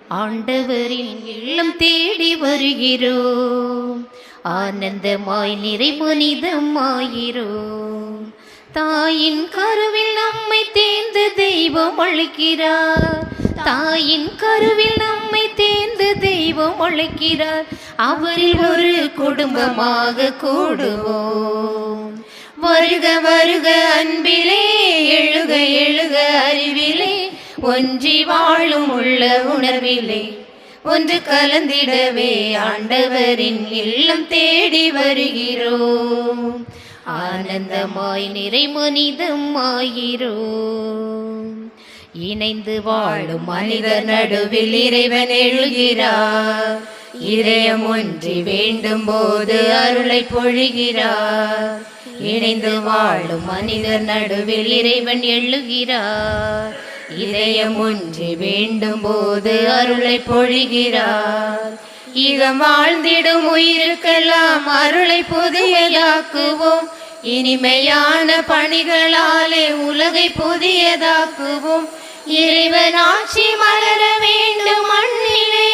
ஆண்டவரின் இல்லம் தேடி வருகிறோம். ஆனந்தமாய் நிறை மனிதமாகிறோம். தாயின் கருவில் நம்மை தேர்ந்து தெய்வம் அழைக்கிறார். தாயின் கருவில் நம்மை தேர்ந்து தெய்வம் அழைக்கிறார். அவரில் ஒரு குடும்பமாக கூடுவோம். வருக வருக அன்பிலே, எழுக எழுக அறிவிலே, ஒன்றி வாழும் உள்ள உணர்விலே ஒன்று கலந்திடவே ஆண்டவரின் இல்லம் தேடி வருகிறோம். ஆனந்தமாய் நிறை மனிதமாகிறோம். இணைந்து வாழும் மனிதர் நடுவில் இறைவன் எழுகிறார். இதயம் ஒன்றி வேண்டும் போது அருளை பொழிகிறார். இணைந்து வாழும் மனிதர் நடுவில் இறைவன் எழுகிறார். இதயம் ஒன்றி வேண்டும் போது அருளை பொழிகிறார். இகம் வாழ்ந்திடும் உயிருக்கெல்லாம் அருளை புதியதாக்குவோம். இனிமையான பணிகளாலே உலகை புதியதாக்குவோம். இறைவன் ஆட்சி மலர வேண்டும் மண்ணிலே.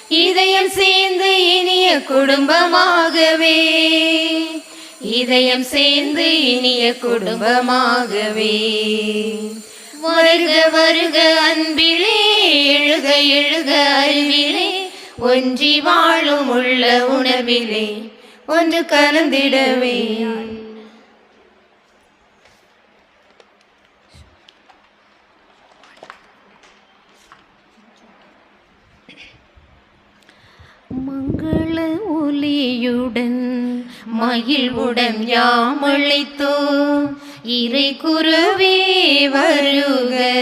இதயம் சேர்ந்து இனிய குடும்பமாகவே, இதயம் சேர்ந்து இனிய குடும்பமாகவே. வருக வருக அன்பிலே, எழுக எழுக அறிவிலே, ஒன்றி வாழும் உள்ள உணர்விலே ஒன்று கலந்திடவே. மங்கள ஒலியுடன் மகிழ்வுடன் யாமழைத்தோம். இறை குருவே வருக.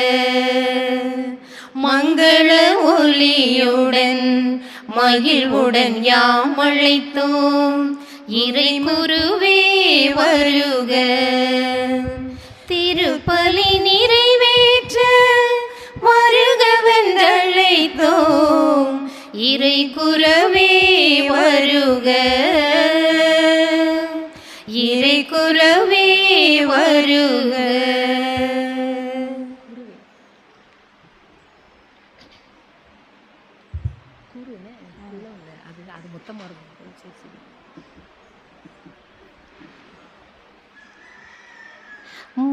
மங்கள ஒலியுடன் மகிழ்வுடன் யாமழைத்தோம். இறை குருவே வருக. திருப்பலி நிறைவேற்ற வருகவென்றழைத்தோம். இறை குருவே வருக. இறை குருவே வருக.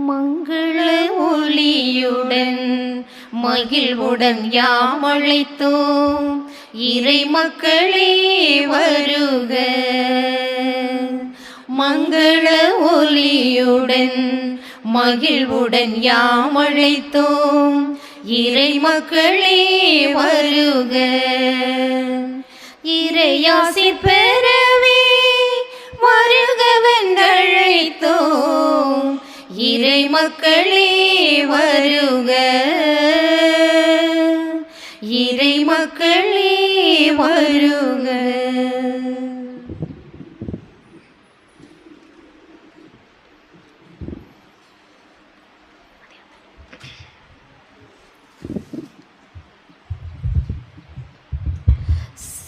மங்கள ஒளியுடன் மகிழ்வுடன் யாமழைத்தோம். இறை மக்களே வருக. மங்கள ஒலியுடன் மகிழ்வுடன் யாமழைத்தோம். இறை மக்களே வருக. இறையாசி பெறவே வருகவென்றழைத்தோம். இறை மக்களே வருக. இறை மக்களே வருக.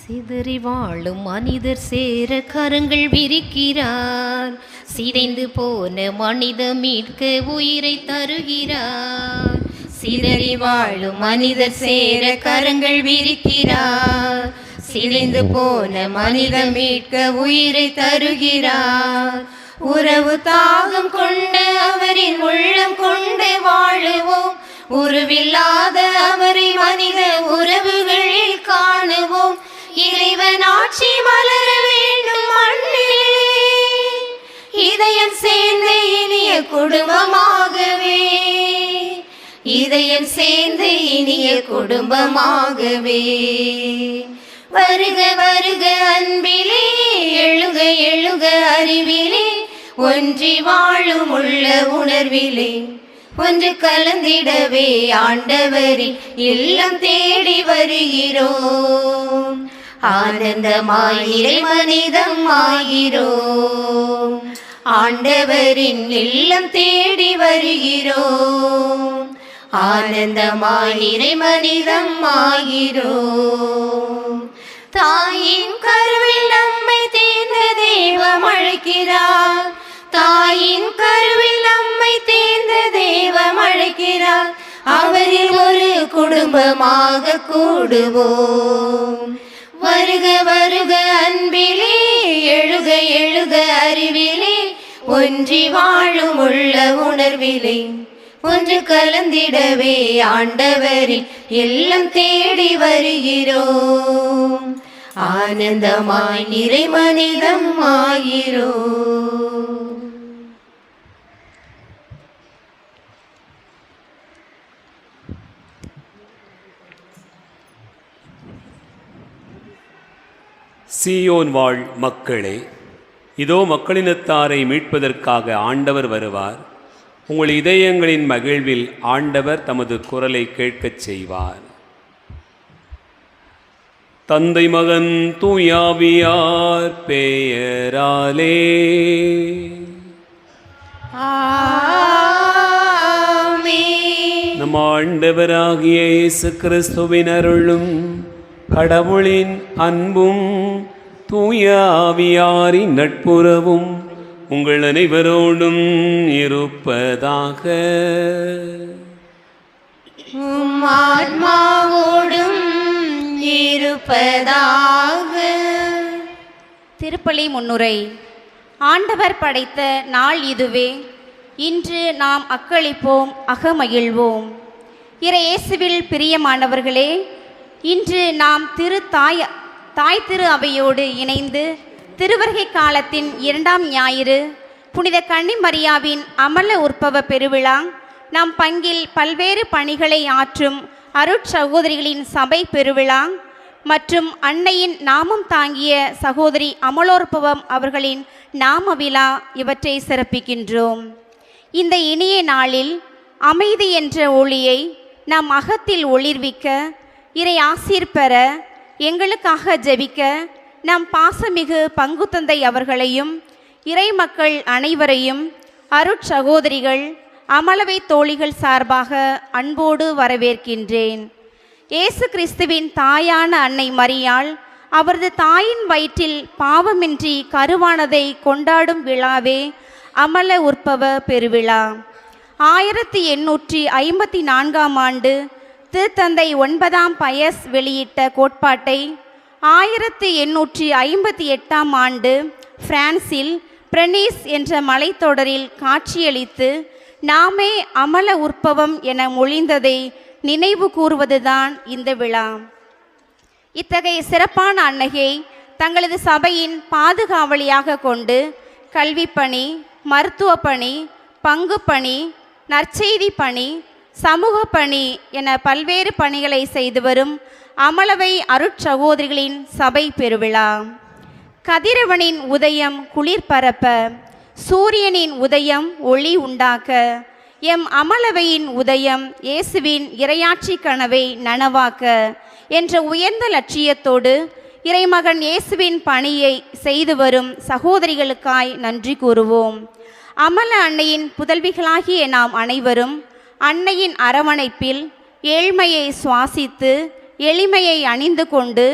சிதறி வாழும் மனிதர் சேர கரங்கள் விரிக்கிறார். சிதைந்து போன மனித மீட்க உயிரை தருகிறார். சிதறி வாழும் மனிதர் சேர கரங்கள் விரிக்கிறார். சிதைந்து போன மனித மீட்க உயிரை தருகிறார். உறவு தாகம் கொண்ட அவரின் உள்ளம் கொண்டு வாழுவோம். உருவில்லாத அவரை மனித உறவுகளில் காணுவோம். இறைவன் ஆட்சி மலர வேண்டும் மண்ணிலே. இதயம் சேர்ந்து இனிய குடும்பமாகவே, இதயம் சேர்ந்து இனிய குடும்பமாகவே. வருக வருக அன்பிலே, எழுக எழுக அறிவிலே, ஒன்றி வாழும் உள்ள உணர்விலே ஒன்று கலந்திடவே ஆண்டவரின் இல்லம் தேடி வருகிறோம். ஆனந்தமாய் நிறை மனிதம் ஆகிறோம். ஆண்டவரின் இல்லம் தேடி வருகிறோம். ஆனந்தமாய் நிறை மனிதம் ஆகிறோம். தாயின் கருவில் நம்மை தேர்ந்த தெய்வம் அழைக்கிறார். தாயின் கருவில் நம்மை தேர்ந்த தெய்வம் அழைக்கிறார். அவரில் ஒரு குடும்பமாக கூடுவோம். வருக வருக அன்பிலே, எழுக எழுக அறிவிலே, ஒன்றி வாழும் உள்ள உணர்விலே, ஒன்று கலந்திடவே ஆண்டவரில் எல்லாம் தேடி வருகிறோம். ஆனந்தமாய் நிறை மனிதம் ஆகிறோம். சீயோன் வாழ் மக்களே, இதோ மக்களினத்தாரை மீட்பதற்காக ஆண்டவர் வருவார். உங்கள் இதயங்களின் மகிழ்வில் ஆண்டவர் தமது குரலை கேட்கச் செய்வார். தந்தை மகன் தூயாவியார் பெயராலே நம் ஆண்டவராகிய இயேசு கிறிஸ்துவின் அருளும் கடவுளின் அன்பும் தூய ஆவியாரின் நட்புறவும் உங்கள் அனைவரோடும் இருப்பதாக. ஆன்மாவோடும் இருப்பதாக. திருப்பலி முன்னுரை. ஆண்டவர் படைத்த நாள் இதுவே, இன்று நாம் அக்களிப்போம், அகமகிழ்வோம். இறை இயேசுவில் பிரியமானவர்களே, இன்று நாம் தாய் திரு அவையோடு இணைந்து திருவருகை காலத்தின் 2ஆம் ஞாயிறு புனித கன்னிமரியாவின் அமல உற்பவ பெருவிழா நம் பங்கில் பல்வேறு பணிகளை ஆற்றும் அருட்சகோதரிகளின் சபை பெருவிழா மற்றும் அன்னையின் நாமம் தாங்கிய சகோதரி அமலோற்பவம் அவர்களின் நாம விழா இவற்றை சிறப்பிக்கின்றோம். இந்த இனிய நாளில் அமைதி என்ற ஒளியை நம் அகத்தில் ஒளிர்விக்க, இறை ஆசீர் பெற, எங்களுக்காக ஜெபிக்க நம் பாசமிகு பங்கு தந்தை அவர்களையும் இறை மக்கள் அனைவரையும் அருட்சகோதரிகள் அமலவை தோழிகள் சார்பாக அன்போடு வரவேற்கின்றேன். இயேசு கிறிஸ்துவின் தாயான அன்னை மரியாள் அவரது தாயின் வயிற்றில் பாவமின்றி கருவானதை கொண்டாடும் விழாவே அமல உற்பவ பெருவிழா. 1854ஆம் ஆண்டு திருத்தந்தை 9ஆம் பயஸ் வெளியிட்ட கோட்பாட்டை 1858ஆம் ஆண்டு பிரான்சில் பிரனீஸ் என்ற மலைத்தொடரில் காட்சியளித்து நாமே அமல உற்பவம் என மொழிந்ததை நினைவு கூறுவதுதான் இந்த விழா. இத்தகைய சிறப்பான அன்னையை தங்களது சபையின் பாதுகாவலியாக கொண்டு கல்வி பணி, மருத்துவ பணி, பங்கு பணி, நற்செய்தி பணி, சமூக பணி என பல்வேறு பணிகளை செய்து வரும் அமலவை அருட்சகோதரிகளின் சபை பெருவிழா. கதிரவனின் உதயம் குளிர் பரப்ப, சூரியனின் உதயம் ஒளி உண்டாக்க, எம் அமலவையின் உதயம் இயேசுவின் இறையாட்சி கனவை நனவாக்க என்ற உயர்ந்த லட்சியத்தோடு இறைமகன் இயேசுவின் பணியை செய்து வரும் சகோதரிகளுக்காய் நன்றி கூறுவோம். அமல அன்னையின் புதல்விகளாகிய நாம் அனைவரும் அன்னையின் அரவணைப்பில் ஏழ்மையை சுவாசித்து எளிமையை அணிந்து கொண்டு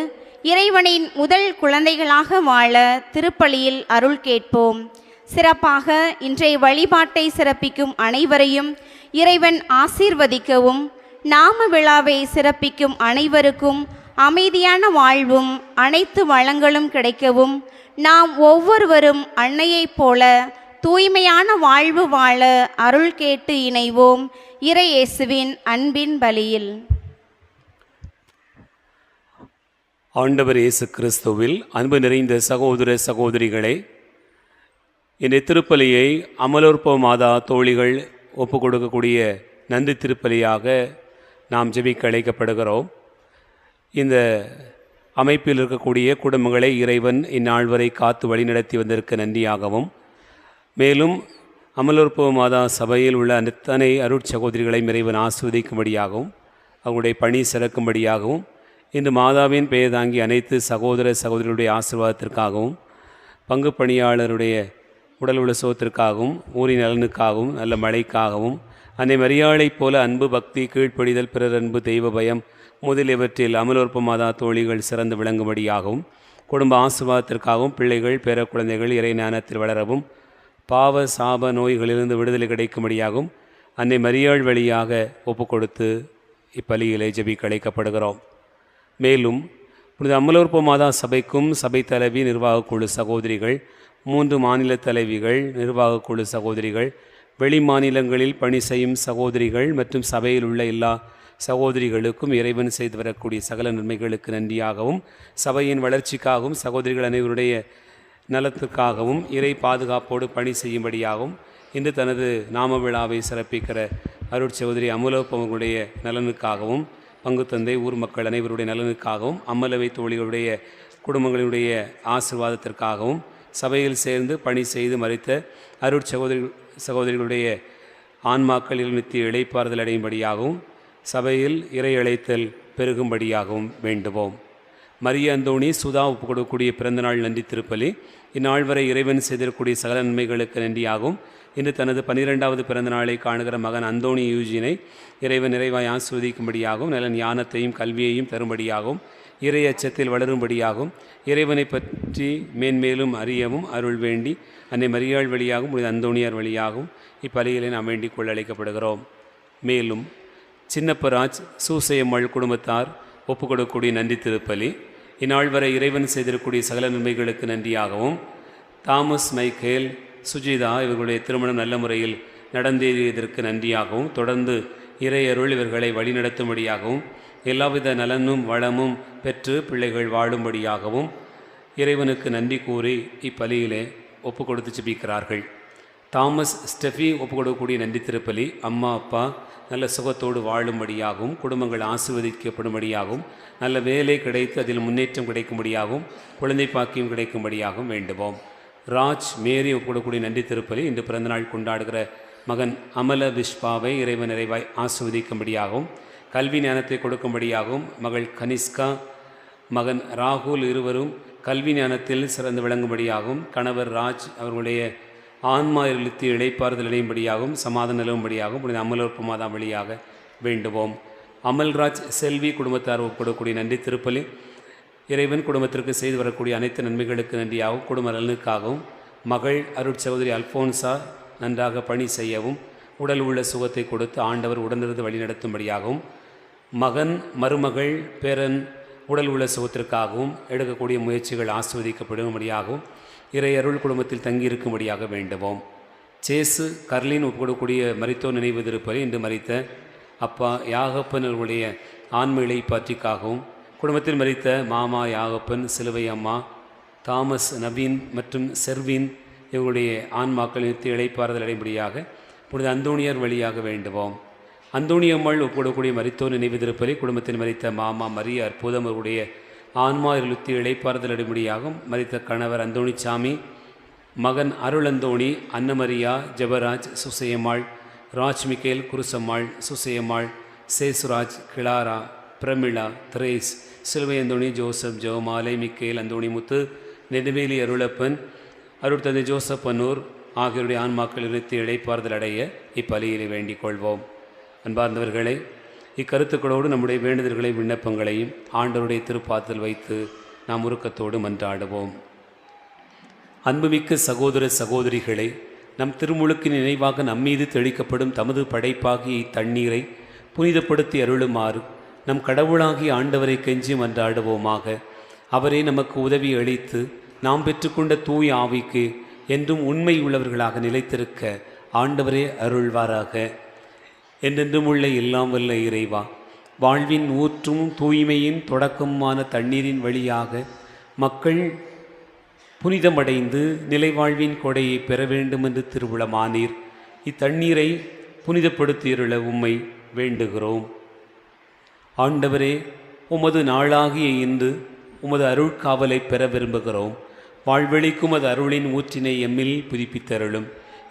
இறைவனின் முதல் குழந்தைகளாக வாழ திருப்பலியில் அருள் கேட்போம். சிறப்பாக இன்றைய வழிபாட்டை சிறப்பிக்கும் அனைவரையும் இறைவன் ஆசீர்வதிக்கவும், நாம விழாவை சிறப்பிக்கும் அனைவருக்கும் அமைதியான வாழ்வும் அனைத்து வளங்களும் கிடைக்கவும், நாம் ஒவ்வொருவரும் அன்னையைப் போல தூய்மையான வாழ்வு வாழ அருள் கேட்டு இணைவோம் இறை இயேசுவின் அன்பின் பலியில். ஆண்டவர் இயேசு கிறிஸ்துவில் அன்பு நிறைந்த சகோதர சகோதரிகளே, இந்த திருப்பலியை அமலோற்பவ மாதா தோழிகள் ஒப்பு கொடுக்கக்கூடிய நன்றி திருப்பலியாக நாம் ஜெபிக்க அழைக்கப்படுகிறோம். இந்த அமைப்பில் இருக்கக்கூடிய குடும்பங்களை இறைவன் இந்நாள் வரை காத்து வழிநடத்தி வந்திருக்க நன்றியாகவும், மேலும் அமலோற்பவ மாதா சபையில் உள்ள அத்தனை அருட்சகோதரிகளை இறைவன் ஆஸ்வதிக்கும்படியாகவும் அவங்களுடைய பணி சிறக்கும்படியாகவும், இன்று மாதாவின் பெயர் தாங்கி அனைத்து சகோதர சகோதரிகளுடைய ஆசீர்வாதத்திற்காகவும், பங்கு பணியாளருடைய உடல் உள்ள சோத்திற்காகவும், ஊரின் நலனுக்காகவும், நல்ல மழைக்காகவும், அன்னை மரியாளைப் போல அன்பு, பக்தி, கீழ்ப்படிதல், பிறர் அன்பு, தெய்வ பயம் முதலியவற்றில் அமலோற்பவ மாதா தோழிகள் சிறந்து விளங்கும்படியாகவும், குடும்ப ஆசீர்வாதத்திற்காகவும், பிள்ளைகள் பேர குழந்தைகள் இறை ஞானத்தில் வளரவும், பாவ சாப நோய்களிலிருந்து விடுதலை கிடைக்கும்படியாகவும் அன்னை மரியாள் வழியாக ஒப்பு கொடுத்து இப்பலியிலே ஜெபிக்க அழைக்கப்படுகிறோம். மேலும் புனித அமலோற்ப மாதா சபைக்கும் சபை தலைவி நிர்வாகக் குழு சகோதரிகள், 3 மாநில தலைவிகள், நிர்வாகக் குழு சகோதரிகள், வெளி மாநிலங்களில் பணி செய்யும் சகோதரிகள் மற்றும் சபையில் உள்ள எல்லா சகோதரிகளுக்கும் இறைவன் செய்து வரக்கூடிய சகல நன்மைகளுக்கு நன்றியாகவும், சபையின் வளர்ச்சிக்காகவும், சகோதரிகள் அனைவருடைய நலத்துக்காகவும், இறை பாதுகாப்போடு பணி செய்யும்படியாகவும், இன்று தனது நாம விழாவை சிறப்பிக்கிற அருட்சகோதரி அமலோற்பவங்களுடைய நலனுக்காகவும், பங்கு தந்தை ஊர் மக்கள் அனைவருடைய நலனுக்காகவும், அம்மலவை தோழிகளுடைய குடும்பங்களுடைய ஆசீர்வாதத்திற்காகவும், சபையில் சேர்ந்து பணி செய்து மறித்த சகோதரிகளுடைய ஆன்மாக்களில் நித்திய இளைப்பாறுதல் அடையும்படியாகவும், சபையில் இறை அழைத்தல் பெருகும்படியாகவும் வேண்டுவோம். மரிய அந்தோணி சுதா ஒப்பு கொடுக்கக்கூடிய பிறந்தநாள் நன்றி திருப்பலி. இந்நாள் வரை இறைவன் செய்திருக்கக்கூடிய சகல நன்மைகளுக்கு நன்றியாகவும், இன்று தனது 12வது பிறந்த நாளை காணுகிற மகன் அந்தோணி யூஜினை இறைவன் நிறைவாய் ஆசீர்வதிக்கும்படியாகவும், நல்ல ஞானத்தையும் கல்வியையும் தரும்படியாகவும், இறை அச்சத்தில் வளரும்படியாகவும், இறைவனை பற்றி மேன்மேலும் அறியவும் அருள் வேண்டி அன்னை மரியாள் வழியாகவும் புனித அந்தோணியார் வழியாகவும் இப்பலியிலே நாம் வேண்டிக் கொள்ள அழைக்கப்படுகிறோம். மேலும் சின்னப்பராஜ் சூசையம்மாள் குடும்பத்தார் ஒப்பு கொடுக்கக்கூடிய நன்றி திருப்பலி. இந்நாள் வரை இறைவன் செய்திருக்கக்கூடிய சகல நன்மைகளுக்கு நன்றியாகவும், தாமஸ் மைக்கேல் சுஜிதா இவர்களுடைய திருமணம் நல்ல முறையில் நடந்தேறியதற்கு நன்றியாகவும், தொடர்ந்து இறையருள் இவர்களை வழிநடத்தும்படியாகவும், எல்லாவித நலனும் வளமும் பெற்று பிள்ளைகள் வாழும்படியாகவும் இறைவனுக்கு நன்றி கூறி இப்பலியிலே ஒப்பு கொடுத்து ஜெபிக்கிறார்கள். தாமஸ் ஸ்டெஃபி ஒப்பு கொடுக்கக்கூடிய நன்றி திருப்பலி. அம்மா அப்பா நல்ல சுகத்தோடு வாழும்படியாகவும், குடும்பங்கள் ஆசீர்வதிக்கப்படும்படியாகவும், நல்ல வேலை கிடைத்து அதில் முன்னேற்றம் கிடைக்கும்படியாகவும், குழந்தை பாக்கியம் கிடைக்கும்படியாகவும் வேண்டுவோம். ராஜ் மேரி ஒப்பு கொடுக்கக்கூடிய நன்றி திருப்பலி. இன்று பிறந்தநாள் கொண்டாடுகிற மகன் அமல விஷ்பாவை இறைவன் நிறைவாய் ஆசீர்வதிக்கும்படியாகவும், கல்வி ஞானத்தை கொடுக்கும்படியாகவும், மகள் கனிஷ்கா மகன் ராகுல் இருவரும் கல்வி ஞானத்தில் சிறந்து விளங்கும்படியாகவும், கணவர் ராஜ் அவர்களுடைய ஆன்மா எழுத்து இளைப்பாறுதல் அடையும்படியாகவும், சமாதானம் நிலவும்படியாகவும் புனித அமலோற்ப மாதா வழியாக வேண்டுவோம். அமல்ராஜ் செல்வி குடும்பத்தார் ஒப்புக்கொடக்கூடிய நன்றி திருப்பலி. இறைவன் குடும்பத்திற்கு செய்து வரக்கூடிய அனைத்து நன்மைகளுக்கு நன்றியாகவும், குடும்ப நலனுக்காகவும், மகள் அருட்சகோதரி அல்ஃபோன்சா நன்றாக பணி செய்யவும், உடல் உள்ள சுகத்தை கொடுத்து ஆண்டவர் உடனிருந்து வழிநடத்தும்படியாகவும், மகன் மருமகள் பேரன் உடல் உள்ள சுகத்திற்காகவும் எடுக்கக்கூடிய முயற்சிகள் ஆஸ்வதிக்கப்படும்படியாகவும், இறை அருள் குடும்பத்தில் தங்கியிருக்கும்படியாக வேண்டுவோம். சேசு கர்லின் ஒப்புக்கொடுக்கூடிய மரித்தோர் நினைவு திருப்பலி. இன்று மரித்த அப்பா யாகப்பன் அவர்களுடைய ஆன்ம இளைப்பாற்றிக்காகவும், குடும்பத்தில் மரித்த மாமா யாகப்பன், சிலுவை அம்மா, தாமஸ் நவீன் மற்றும் செர்வின் இவர்களுடைய ஆன்மாக்கள் நித்திய இளைப்பாறுதல் அடையும்படியாக புனித அந்தோணியார் வழியாக வேண்டுவோம். அந்தோணியம்மாள் ஒப்புக்கொடக்கூடிய மரித்தோர் நினைவு திருப்பலி. குடும்பத்தில் மரித்த மாமா மரிய அற்புதம் அவருடைய ஆன்மா இருளுத்தி இளைப்பாறுதல் அடைமுடியாகும். மரித்த கணவர் அந்தோணிசாமி, மகன் அருள் அந்தோணி, அன்னமரியா, ஜெபராஜ், சுசையம்மாள், ராஜ் மிக்கேல், குருசம்மாள், சுசையம்மாள், சேசுராஜ், கிளாரா, பிரமிளா, திரேஸ், சிலுவை அந்தோணி, ஜோசப், ஜெவமாலை, மிக்கேல், அந்தோணி முத்து, நெடுவேலி அருளப்பன், அருட்தந்தை ஜோசப் அன்னூர் ஆகியோருடைய ஆன்மாக்கள் இணைத்து இளைப்பாறுதல் அடைய இப்பலியிலே வேண்டிக் கொள்வோம். அன்பார்ந்தவர்களே, இக்கருத்துக்களோடு நம்முடைய வேண்டுதல்களை விண்ணப்பங்களையும் ஆண்டவருடைய திருப்பாத்தில் வைத்து நாம் உருக்கத்தோடு மன்றாடுவோம். அன்புமிக்க சகோதர சகோதரிகளே, நம் திருமுழுக்கின் நினைவாக நம்மீது தெளிக்கப்படும் தமது படைப்பாகிய இத்தண்ணீரை புனிதப்படுத்தி அருளுமாறு நம் கடவுளாகிய ஆண்டவரை கெஞ்சி மன்றாடுவோமாக. அவரே நமக்கு உதவி அளித்து நாம் பெற்றுக்கொண்ட தூய ஆவிக்கு என்றும் உண்மை உள்ளவர்களாக நிலைத்திருக்க ஆண்டவரே அருள்வாராக. என்றென்றும் உள்ள எல்லாம் வல்ல இறைவா, வாழ்வின் ஊற்றும் தூய்மையின் தொடக்கமான தண்ணீரின் வழியாக மக்கள் புனிதமடைந்து நிலைவாழ்வின் கொடையை பெற வேண்டும் என்று திருவுளமானீர். இத்தண்ணீரை புனிதப்படுத்தியருள உம்மை வேண்டுகிறோம். ஆண்டவரே, உமது நாளாகிய இன்று உமது அருள்காவலை பெற விரும்புகிறோம். வாழ்வெளிக்கும் அது அருளின் ஊற்றினை எம்மில் புதுப்பித்தருளும்.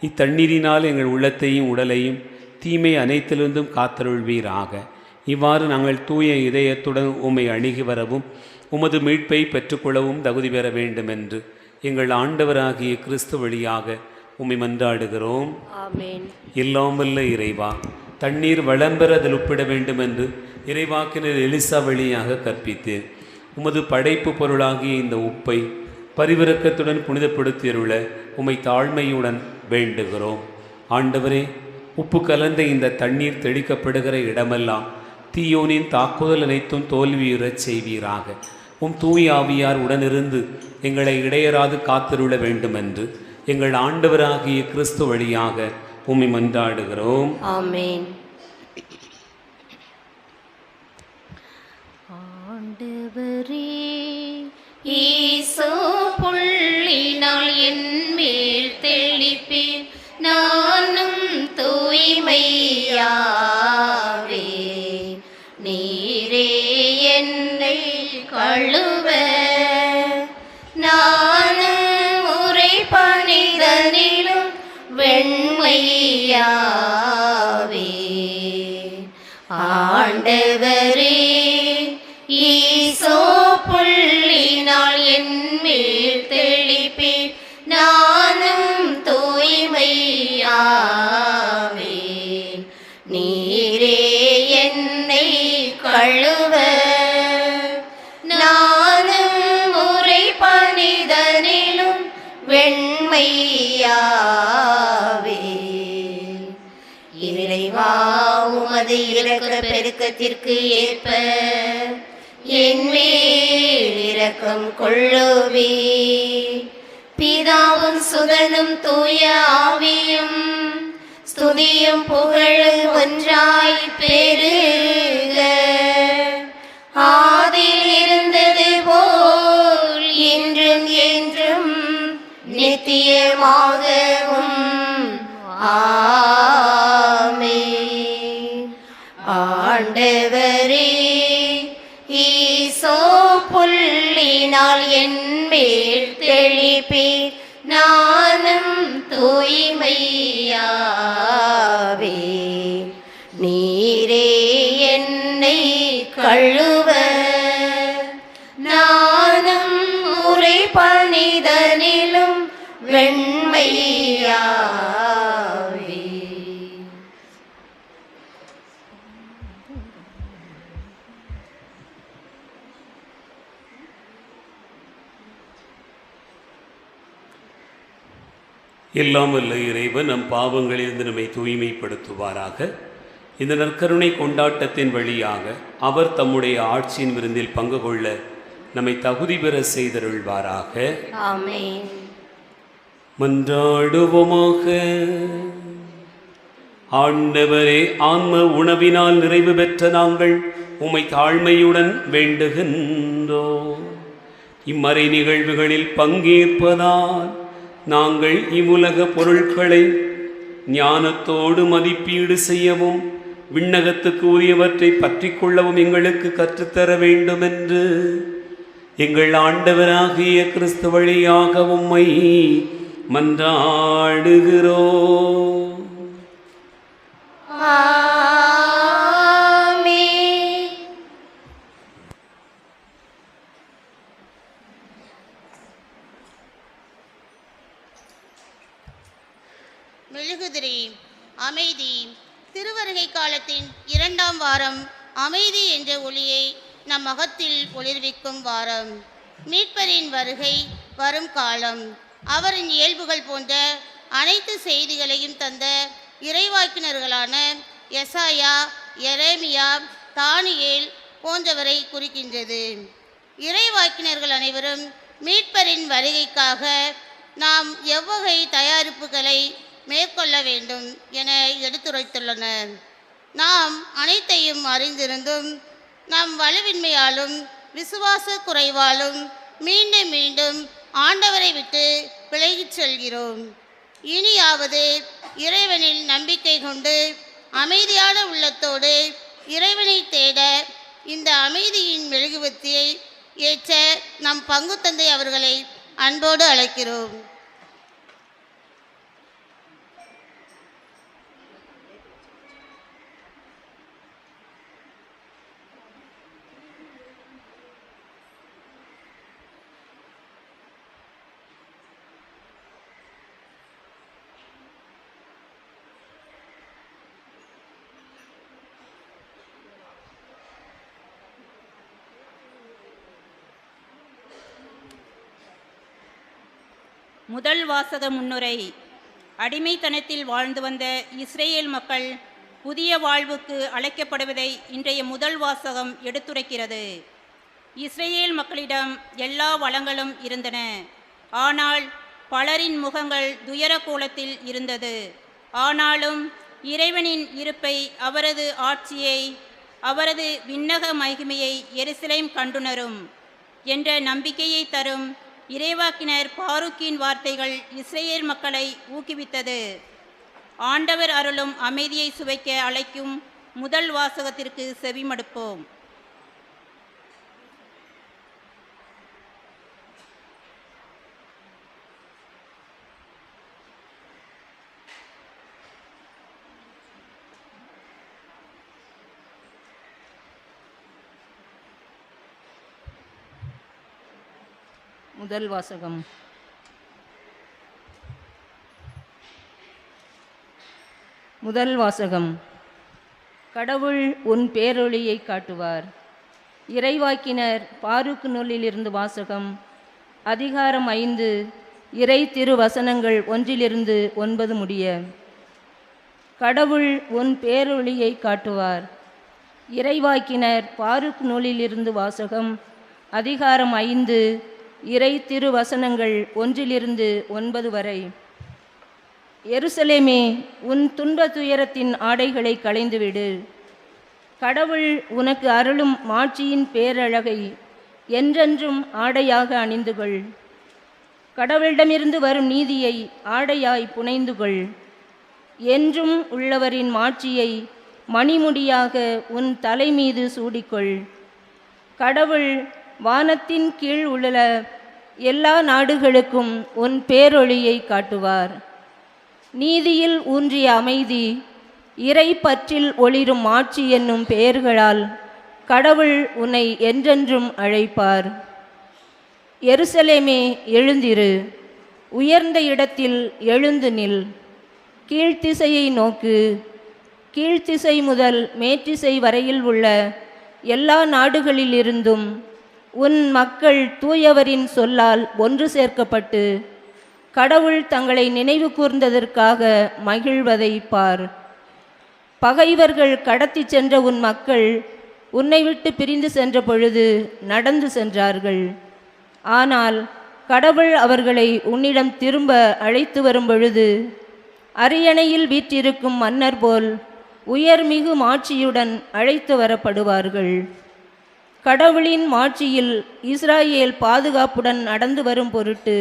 இத்தண்ணீரினால் எங்கள் உள்ளத்தையும் உடலையும் தீமை அனைத்திலிருந்தும் காத்தருள்வீராக. இவ்வாறு நாங்கள் தூய இதயத்துடன் உம்மை அணுகி வரவும் உமது மீட்பை பெற்றுக்கொள்ளவும் தகுதி பெற வேண்டும் என்று எங்கள் ஆண்டவராகிய கிறிஸ்து வழியாக உம்மை மன்றாடுகிறோம். ஆமென். எல்லாம் வல்ல இறைவா, தண்ணீர் வளம்பெற அதில் ஒப்பிட வேண்டும் என்று இறைவாக்கினர் எலிசா வழியாக கற்பித்தேன். உமது படைப்பு பொருளாகிய இந்த உப்பை பரிவிரக்கத்துடன் புனிதப்படுத்தியருள உம்மை தாழ்மையுடன் வேண்டுகிறோம். ஆண்டவரே, உப்பு கலந்த இந்த தண்ணீர் தெளிக்கப்படுகிற இடமெல்லாம் தீயோனின் தாக்குதல் அனைத்தும் தோல்வியுறச் செய்வீராக. உம் தூய ஆவியார் உடனிருந்து எங்களை இடையராது காத்திருள வேண்டுமென்று எங்கள் ஆண்டவராகிய கிறிஸ்து வழியாக உம்மை மன்றாடுகிறோம். ஆமென். ஈசோ புள்ளினால் என் மேல் தெளிப்பேன், நானும் தூய்மையாவே. நீரே என்னை கழுவ, நானும் உரை பணிதனிலும் வெண்மையாவே. ஆண்டவரே, ஈசோ புள்ளினால் என் மேல் தெளிப்பேன், நானும் தூய்மையாவேன். நீரே என்னை கழுவ, நானும் உரை பணிதனிலும் வெண்மையாவே. இறைவா, உமது இரக்க பெருக்கத்திற்கு ஏற்ப என் மேல் இரக்கம் கொள்ளுவே. பிதாவும் சுதனும் தூய ஆவியும் ஸ்துதியும் புகழும் ஒன்றாய் பெருக. ஆதியில் இருந்தது போல் என்றும் என்றும் நித்தியமாகவும் ஆமென். ஆண்டவரே, ஈசோ புள்ளினால் என் மேல் தெளிப்பேன், நானும் தூய்மையாவே. நீரே என்னை கழுவ, நானும் உரை பணிதனிலும் வெண்மையாவே. எல்லாம் வல்ல இறைவன் நம் பாவங்களிலிருந்து நம்மை தூய்மைப்படுத்துவாராக. இந்த நற்கருணை கொண்டாட்டத்தின் வழியாக அவர் தம்முடைய ஆட்சியின் விருந்தில் பங்கு கொள்ள நம்மை தகுதி பெற செய்தருள்வாராக. ஆமென். மன்றாடுவோமாக. ஆண்டவரே, ஆன்ம உணவினால் நிறைவு பெற்ற நாங்கள் உம்மை தாழ்மையுடன் வேண்டுகின்றோம். இம்மறை நிகழ்வுகளில் பங்கேற்பதால் நாங்கள் இவ்வுலக பொருட்களை ஞானத்தோடு மதிப்பீடு செய்யவும் விண்ணகத்துக்கு உரியவற்றை பற்றி கொள்ளவும் எங்களுக்கு கற்றுத்தர வேண்டும் என்று எங்கள் ஆண்டவராகிய கிறிஸ்து வழியாக உம்மை மன்றாடுகிறோம். ஆமென். மெழுகுதிரி அமைதி. திருவருகை காலத்தின் 2ஆம் வாரம் அமைதி என்ற ஒளியை நம் அகத்தில் ஒளிர்விக்கும் வாரம். மீட்பரின் வருகை வரும் காலம். அவரின் இயல்புகள் போன்ற அனைத்து செய்திகளையும் தந்த இறைவாக்கினர்களான எசாயா, எரேமியா, தானியேல் போன்றவரை குறிக்கின்றது. இறைவாக்கினர்கள் அனைவரும் மீட்பரின் வருகைக்காக நாம் எவ்வகை தயாரிப்புகளை மேற்கொள்ள வேண்டும் என எடுத்துரைத்துள்ளனர். நாம் அனைத்தையும் அறிந்திருந்தும் நம் வலுவின்மையாலும் விசுவாச குறைவாலும் மீண்டும் மீண்டும் ஆண்டவரை விட்டு விலகிச் செல்கிறோம். இனியாவது இறைவனில் நம்பிக்கை கொண்டு அமைதியான உள்ளத்தோடு இறைவனை தேட இந்த அமைதியின் மெழுகுவர்த்தியை ஏற்ற நம் பங்கு தந்தை அவர்களை அன்போடு அழைக்கிறோம். முதல் வாசக முன்னுரை. அடிமைத்தனத்தில் வாழ்ந்து வந்த இஸ்ரேல் மக்கள் புதிய வாழ்வுக்கு அழைக்கப்படுவதை இன்றைய முதல் வாசகம் எடுத்துரைக்கிறது. இஸ்ரேல் மக்களிடம் எல்லா வளங்களும் இருந்தன. ஆனால் பலரின் முகங்கள் துயர கோலத்தில் இருந்தது. ஆனாலும் இறைவனின் இருப்பை, அவரது ஆட்சியை, அவரது விண்ணக மகிமையை எருசலேம் கண்டுணரும் என்ற நம்பிக்கையை தரும் இறைவாக்கினர் பாரூக்கின் வார்த்தைகள் இஸ்ரேல் மக்களை ஊக்குவித்தது. ஆண்டவர் அருளும் அமைதியை சுவைக்க அழைக்கும் முதல் வாசகத்திற்கு செவிமடுப்போம். முதல் வாசகம். முதல் வாசகம். கடவுள் உன் பேரொளியை காட்டுவார். இறைவாக்கினர் பாரூக்கு நூலிலிருந்து வாசகம். அதிகாரம் 5, இறை திருவசனங்கள் 1-9 முடிய. கடவுள் உன் பேரொளியை காட்டுவார். இறைவாக்கினர் பாரூக்கு நூலிலிருந்து வாசகம். அதிகாரம் 5, இறை திருவசனங்கள் 1-9 வரை. எருசலேமே, உன் துன்ப துயரத்தின் ஆடைகளை களைந்துவிடு. கடவுள் உனக்கு அருளும் மாட்சியின் பேரழகை என்றென்றும் ஆடையாக அணிந்துகொள். கடவுளிடமிருந்து வரும் நீதியை ஆடையாய் புனைந்துகொள். என்றும் உள்ளவரின் மாட்சியை மணிமுடியாக உன் தலை மீது சூடிக்கொள். கடவுள் வானத்தின் கீழ் உள்ள எல்லா நாடுகளுக்கும் உன் பேரொளியை காட்டுவார். நீதியில் ஊன்றிய அமைதி, இறை பற்றில் ஒளிரும் ஆட்சி என்னும் பெயர்களால் கடவுள் உன்னை என்றென்றும் அழைப்பார். எருசலேமே, எழுந்திரு, உயர்ந்த இடத்தில் எழுந்து நில். கீழ்த்திசையை நோக்கு. கீழ்த்திசை முதல் மேற்றிசை வரையில் உள்ள எல்லா நாடுகளிலிருந்தும் உன் மக்கள் தூயவரின் சொல்லால் ஒன்று சேர்க்கப்பட்டு கடவுள் தங்களை நினைவு கூர்ந்ததற்காக மகிழ்வதை பார். பகைவர்கள் கடத்தி சென்ற உன் மக்கள் உன்னை விட்டு பிரிந்து சென்ற பொழுது நடந்து சென்றார்கள். ஆனால் கடவுள் அவர்களை உன்னிடம் திரும்ப அழைத்து வரும் பொழுது அரியணையில் வீற்றிருக்கும் மன்னர் போல் உயர்மிகு மாட்சியுடன் அழைத்து வரப்படுவார்கள். கடவுளின் மாட்சியில் இஸ்ராயேல் பாதுகாப்புடன் நடந்து வரும் பொருட்டு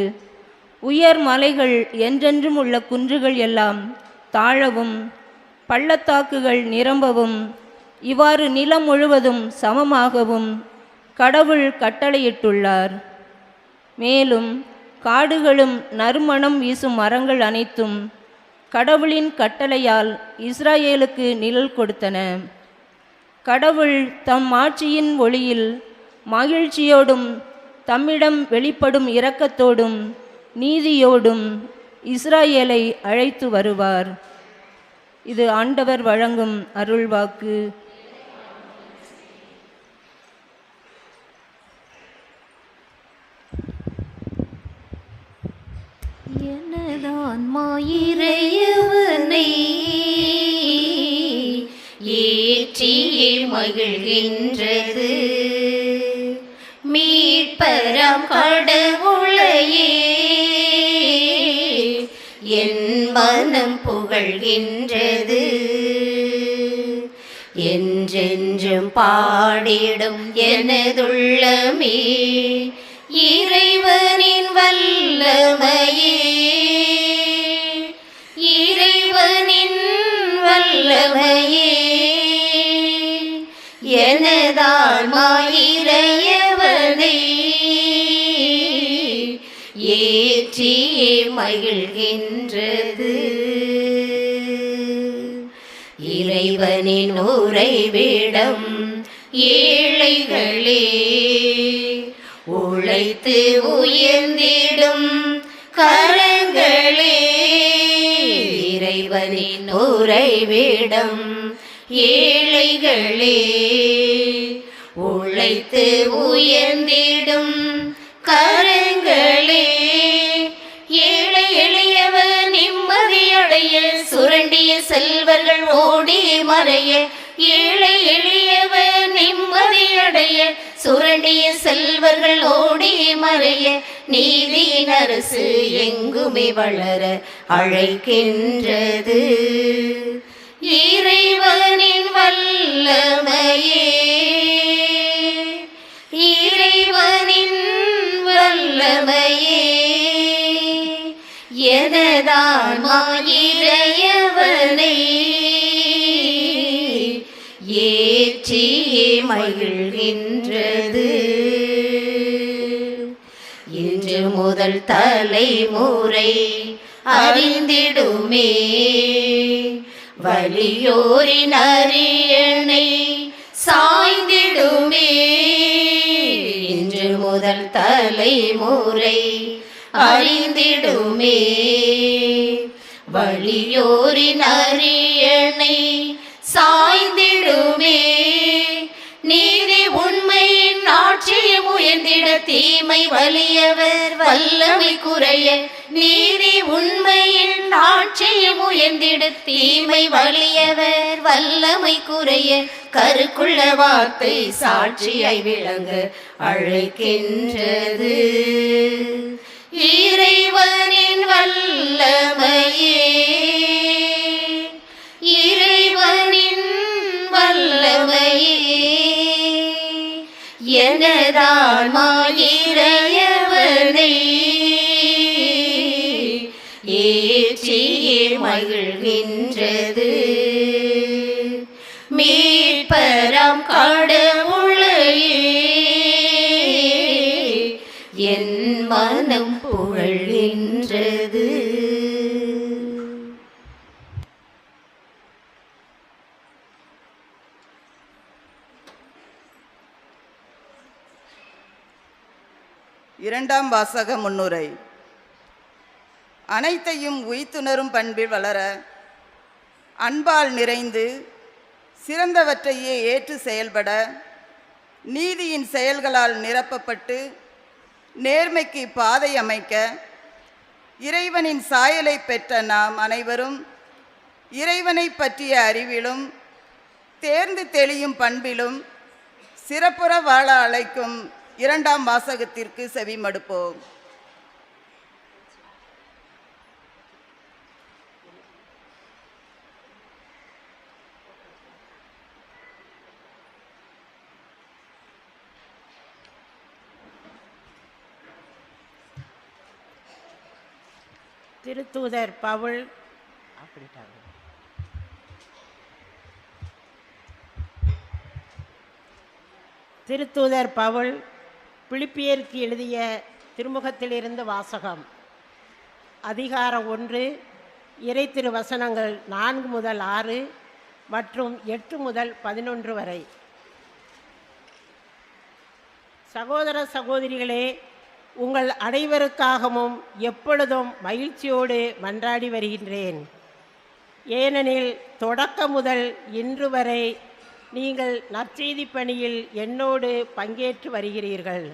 உயர் மலைகள் என்றென்றும் உள்ள குன்றுகள் எல்லாம் தாழவும் பள்ளத்தாக்குகள் நிரம்பவும் இவ்வாறு நிலம் முழுவதும் சமமாகவும் கடவுள் கட்டளையிட்டுள்ளார். மேலும் காடுகளும் நறுமணம் வீசும் மரங்கள் அனைத்தும் கடவுளின் கட்டளையால் இஸ்ராயேலுக்கு நிழல் கொடுத்தன. கடவுள் தம் ஆட்சியின் ஒளியில் மகிழ்ச்சியோடும் தம்மிடம் வெளிப்படும் இரக்கத்தோடும் நீதியோடும் இஸ்ராயேலை அழைத்து வருவார். இது ஆண்டவர் வழங்கும் அருள்வாக்கு. எனதான்மா இறைவனை ஏற்றியே மகிழ்கின்றது. மீட்பரம் கடவுளையே என் மனம் புகழ்கின்றது. என்றென்றும் பாடிடும் எனதுள்ளமே இறைவனின் வல்லமையே. இறைவனின் வல்லமையே எனதான்மா இறைவனை ஏற்றியே மகிழ்கின்றது. இறைவனின் உறைவிடம் ஏழைகளே, உழைத்து உயர்ந்திடும் கரங்களே. இறைவனின் உறைவிடம் ஏழைகளே, உழைத்து உயர்ந்திடும் கரங்களே. ஏழை எளியவர் நிம்மதியடைய சுரண்டிய செல்வர்கள் ஓடி ஏழை எளியவர் நிம்மதியடைய சுரண்டிய செல்வர்கள் ஓடி மறைய நீதியின் அரசு எங்குமே வளர அழைக்கின்றது. இறைவனின் வல்லமையே, இறைவனின் வல்லமையே, எனதான்மா இறையவனை ஏற்றியே மகிழ்கின்றது. இன்று முதல் தலைமுறை அறிந்திடுமே வலியோரின் அரியணை சாய்ந்திடுமே. இன்று முதல் தலைமுறை அறிந்திடுமே வலியோரின் அரியணை சாய்ந்திடுமே. நீதி உண்மையின் ஆட்சியும் உயர்ந்திட தீமை வலியவர் வல்லமை குறைய. நீதி உண்மையின் ஆட்சியும் உயர்ந்திட தீமை வலியவர் வல்லமை குறைய. கருக்குள்ள வார்த்தை சாட்சியாய் விளங்க அழைக்கின்றது. இறைவனின் வல்லமையே, இறைவனின் வல்லமையே, எனதான்மா இறையவனை ஏற்றியே மகிழ்கின்றது. மீட்பராம் கடவுளையே என் மனம் புகழ்கின்றது. இரண்டாம் வாசக முன்னுரை. அனைத்தையும் உய்த்துணரும் பண்பில் வளர அன்பால் நிறைந்து சிறந்தவற்றையே ஏற்று செயல்பட நீதியின் செயல்களால் நிரப்பப்பட்டு நேர்மைக்கு பாதை அமைக்க இறைவனின் சாயலை பெற்ற நாம் அனைவரும் இறைவனை பற்றிய அறிவிலும் தேர்ந்து தெளியும் பண்பிலும் சிறப்புற வாழ அழைக்கும் இரண்டாம் வாசகத்திற்கு செவிமடுப்போம். திருத்தூதர் பவுல் திருத்தூதர் பவுல் பிலிப்பியருக்கு எழுதிய திருமுகத்திலிருந்து வாசகம். அதிகாரம் 1, இறை திருவசனங்கள் 4 முதல் 6 மற்றும் 8 முதல் 11 வரை. சகோதர சகோதரிகளே, உங்கள் அனைவருக்காகவும் எப்பொழுதும் மகிழ்ச்சியோடு மன்றாடி வருகின்றேன். ஏனெனில் தொடக்க முதல் இன்று வரை நீங்கள் நற்செய்தி பணியில் என்னோடு பங்கேற்று வருகிறீர்கள்.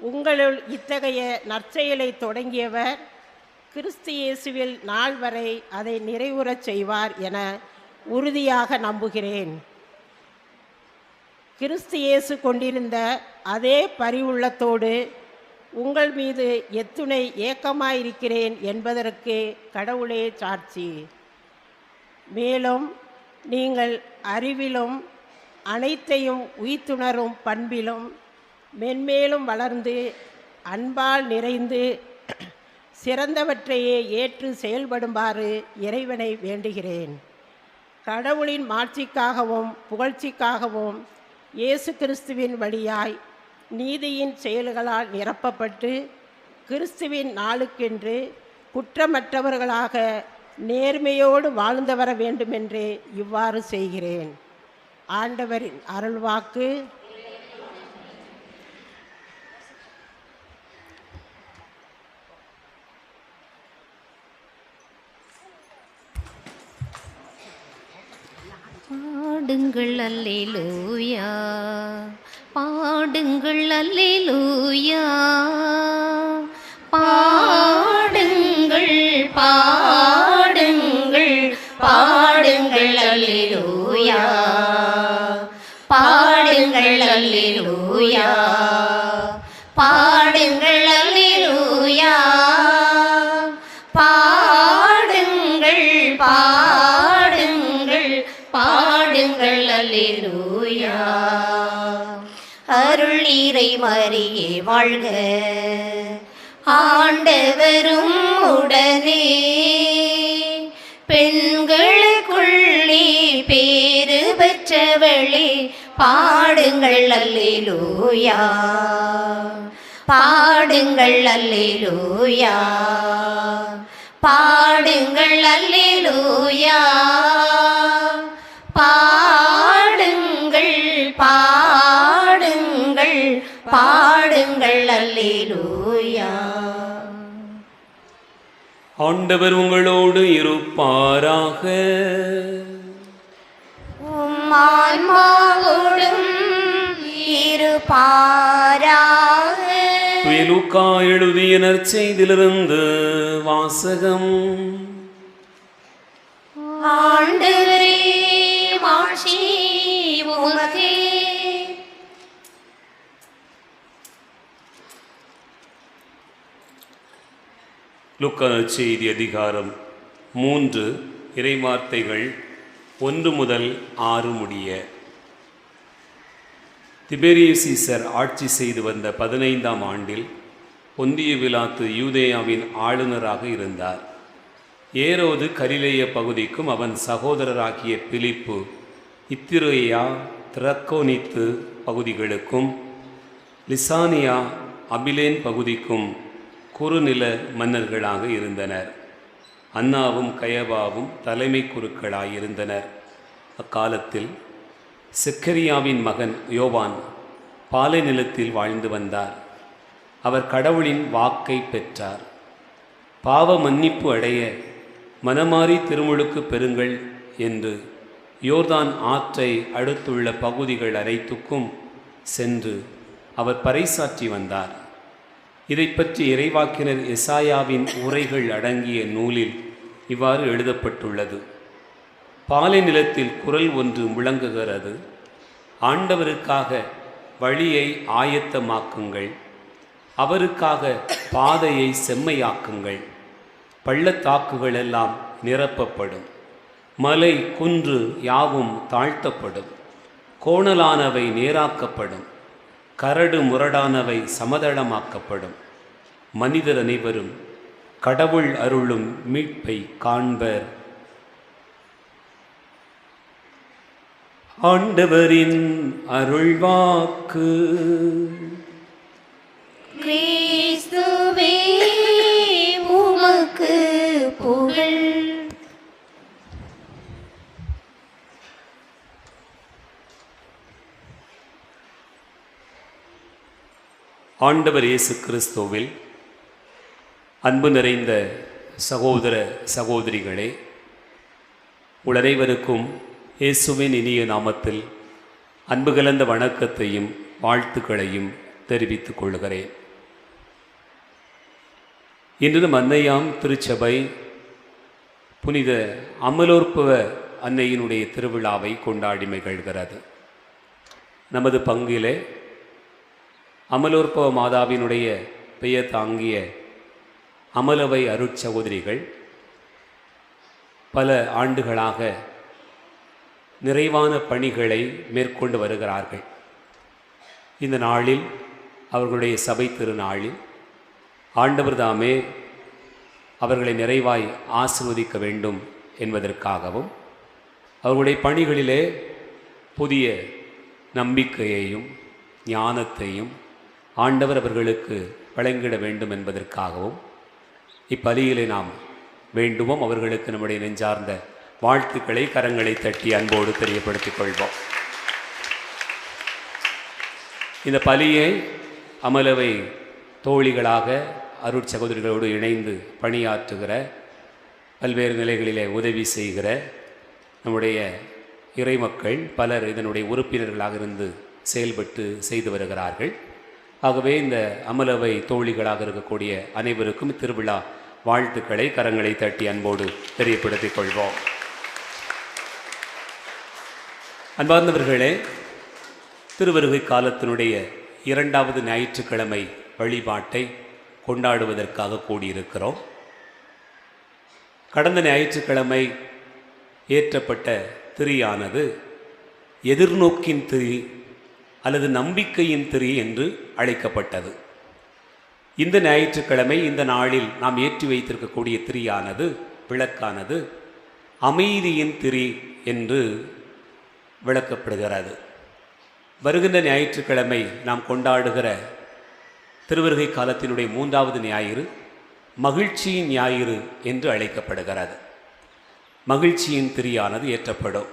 உங்களுள் இத்தகைய நற்செயலை தொடங்கியவர் கிறிஸ்து இயேசுவில் நாள் வரை அதை நிறைவுறச் செய்வார் என உறுதியாக நம்புகிறேன். கிறிஸ்து இயேசு கொண்டிருந்த அதே பரிவுள்ளத்தோடு உங்கள் மீது எத்துணை ஏக்கமாயிருக்கிறேன் என்பதற்கு கடவுளே சாட்சி. மேலும் நீங்கள் அறிவிலும் அனைத்தையும் உய்த்துணரும் பண்பிலும் மென்மேலும் வளர்ந்து அன்பால் நிறைந்து சிறந்தவற்றையே ஏற்று செயல்படுமாறு இறைவனை வேண்டுகிறேன். கடவுளின் மாட்சிக்காகவும் புகழ்ச்சிக்காகவும் இயேசு கிறிஸ்துவின் வழியாய் நீதியின் செயல்களால் நிரப்பப்பட்டு கிறிஸ்துவின் நாளுக்கென்று குற்றமற்றவர்களாக நேர்மையோடு வாழ்ந்து வர வேண்டுமென்று இவ்வாறு செய்கிறேன். ஆண்டவரின் அருள்வாக்கு. பாடுங்கள் அல்லேலூயா, பாடுங்கள் அல்லேலூயா, பாடுங்கள் பாடுங்கள் பாடுங்கள் அல்லேலூயா, அல்லேலூயா பாடுங்கள் அல்லேலூயா பாடுங்கள் அல்லேலூயா பாடுங்கள் பாடுங்கள் பாடுங்கள் அல்லேலூயா அருள் இறை மரியே வாழ்க ஆண்டவரும் உடனே பெண்களுக்குள்ளே பேறு பெற்றவளே பாடுங்கள் அல்லேலூயா பாடுங்கள் அல்லேலூயா பாடுங்கள் அல்லேலூயா பாடுங்கள் பாடுங்கள் பாடுங்கள் அல்லேலூயா. ஆண்டவர் உங்களோடு இருப்பாராக. உம் ஆன்மாவோடும் இருப்பாராக. லூக்கா எழுதிய நற்செய்தியிலிருந்து வாசகம். ஆண்டவரே மாட்சி உமக்கே. லூக்கா நற்செய்தி அதிகாரம் 3 இறைவார்த்தைகள் 1 முதல் 6 முடிய. திபேரியஸ் சீசர் ஆட்சி செய்து வந்த 15ஆம் ஆண்டில் பொந்திய பிலாத்து யூதேயாவின் ஆளுநராக இருந்தார். ஏரோது கலிலேய பகுதிக்கும் அவன் சகோதரராகிய பிலிப்பு இத்திரேயா திரக்கோனித்து பகுதிகளுக்கும் லிசானியா அபிலேன் பகுதிக்கும் குறுநில மன்னர்களாக இருந்தனர். அன்னாவும் கயபாவும் தலைமை குருக்களாயிருந்தனர். அக்காலத்தில் செக்கரியாவின் மகன் யோவான் பாலை நிலத்தில் வாழ்ந்து வந்தார். அவர் கடவுளின் வாக்கை பெற்றார். பாவ மன்னிப்பு அடைய மனமாறி திருமுழுக்கு பெறுங்கள் என்று யோர்தான் ஆற்றை அடுத்துள்ள பகுதிகள் அனைத்துக்கும் சென்று அவர் பறைசாற்றி வந்தார். இதை பற்றி இறைவாக்கினர் எசாயாவின் உரைகள் அடங்கிய நூலில் இவ்வாறு எழுதப்பட்டுள்ளது. பாலை நிலத்தில் குரல் ஒன்று முழங்குகிறது. ஆண்டவருக்காக வழியை ஆயத்தமாக்குங்கள், அவருக்காக பாதையை செம்மையாக்குங்கள். பள்ளத்தாக்குகள் எல்லாம் நிரப்பப்படும், மலை குன்று யாவும் தாழ்த்தப்படும், கோணலானவை நேராக்கப்படும், கரடு முரடானவை சமதளமாக்கப்படும். மனிதர் அனைவரும் கடவுள் அருளும் மீட்பை காண்பர். ஆண்டவரின் அருள்வாக்கு. கிறிஸ்துவே உமக்கு புகழ். ஆண்டவர் இயேசு கிறிஸ்துவில் அன்பு நிறைந்த சகோதர சகோதரிகளே, உங்கள் அனைவருக்கும் இயேசுவின் இனிய நாமத்தில் அன்பு கலந்த வணக்கத்தையும் வாழ்த்துக்களையும் தெரிவித்துக் கொள்கிறேன். இன்று அன்னையாம் திருச்சபை புனித அமலோற்பவ அன்னையினுடைய திருவிழாவை கொண்டாடி மகிழ்கிறது. நமது பங்கிலே அமலோற்பவ மாதாவினுடைய பெயர் தாங்கிய அமலவை அருட்சகோதரிகள் பல ஆண்டுகளாக நிறைவான பணிகளை மேற்கொண்டு வருகிறார்கள். இந்த நாளில், அவர்களுடைய சபை திருநாளில் ஆண்டவர் தாமே அவர்களை நிறைவாய் ஆசீர்வதிக்க வேண்டும் என்பதற்காகவும் அவர்களுடைய பணிகளிலே புதிய நம்பிக்கையையும் ஞானத்தையும் ஆண்டவர் அவர்களுக்கு வழங்கிட வேண்டும் என்பதற்காகவும் இப்பலியிலே நாம் வேண்டுவோம். அவர்களுக்கு நம்முடைய நெஞ்சார்ந்த வாழ்த்துக்களை கரங்களை தட்டி அன்போடு தெரியப்படுத்திக் கொள்வோம். இந்த பலியை அமலவை தோழிகளாக அருட்சகோதரிகளோடு இணைந்து பணியாற்றுகிற, பல்வேறு நிலைகளிலே உதவி செய்கிற நம்முடைய இறைமக்கள் பலர் இதனுடைய உறுப்பினர்களாக இருந்து செயல்பட்டு செய்து வருகிறார்கள். ஆகவே இந்த அமலவை தோழிகளாக இருக்கக்கூடிய அனைவருக்கும் திருவிழா வாழ்த்துக்களை கரங்களை தட்டி அன்போடு தெரியப்படுத்திக் கொள்வோம். அன்பார்ந்தவர்களே, திருவருகை காலத்தினுடைய 2வது ஞாயிற்றுக்கிழமை வழிபாட்டை கொண்டாடுவதற்காக கூடியிருக்கிறோம். கடந்த ஞாயிற்றுக்கிழமை ஏற்றப்பட்ட திரியானது எதிர்நோக்கின் திரி அல்லது நம்பிக்கையின் திரி என்று அழைக்கப்பட்டது. இந்த ஞாயிற்றுக்கிழமை இந்த நாளில் நாம் ஏற்றி வைத்திருக்கக்கூடிய திரியானது, விளக்கானது அமைதியின் திரி என்று விளக்கப்படுகிறது. வருகின்ற ஞாயிற்றுக்கிழமை நாம் கொண்டாடுகிற திருவருகை காலத்தினுடைய 3வது ஞாயிறு மகிழ்ச்சியின் ஞாயிறு என்று அழைக்கப்படுகிறது. மகிழ்ச்சியின் திரியானது ஏற்றப்படும்.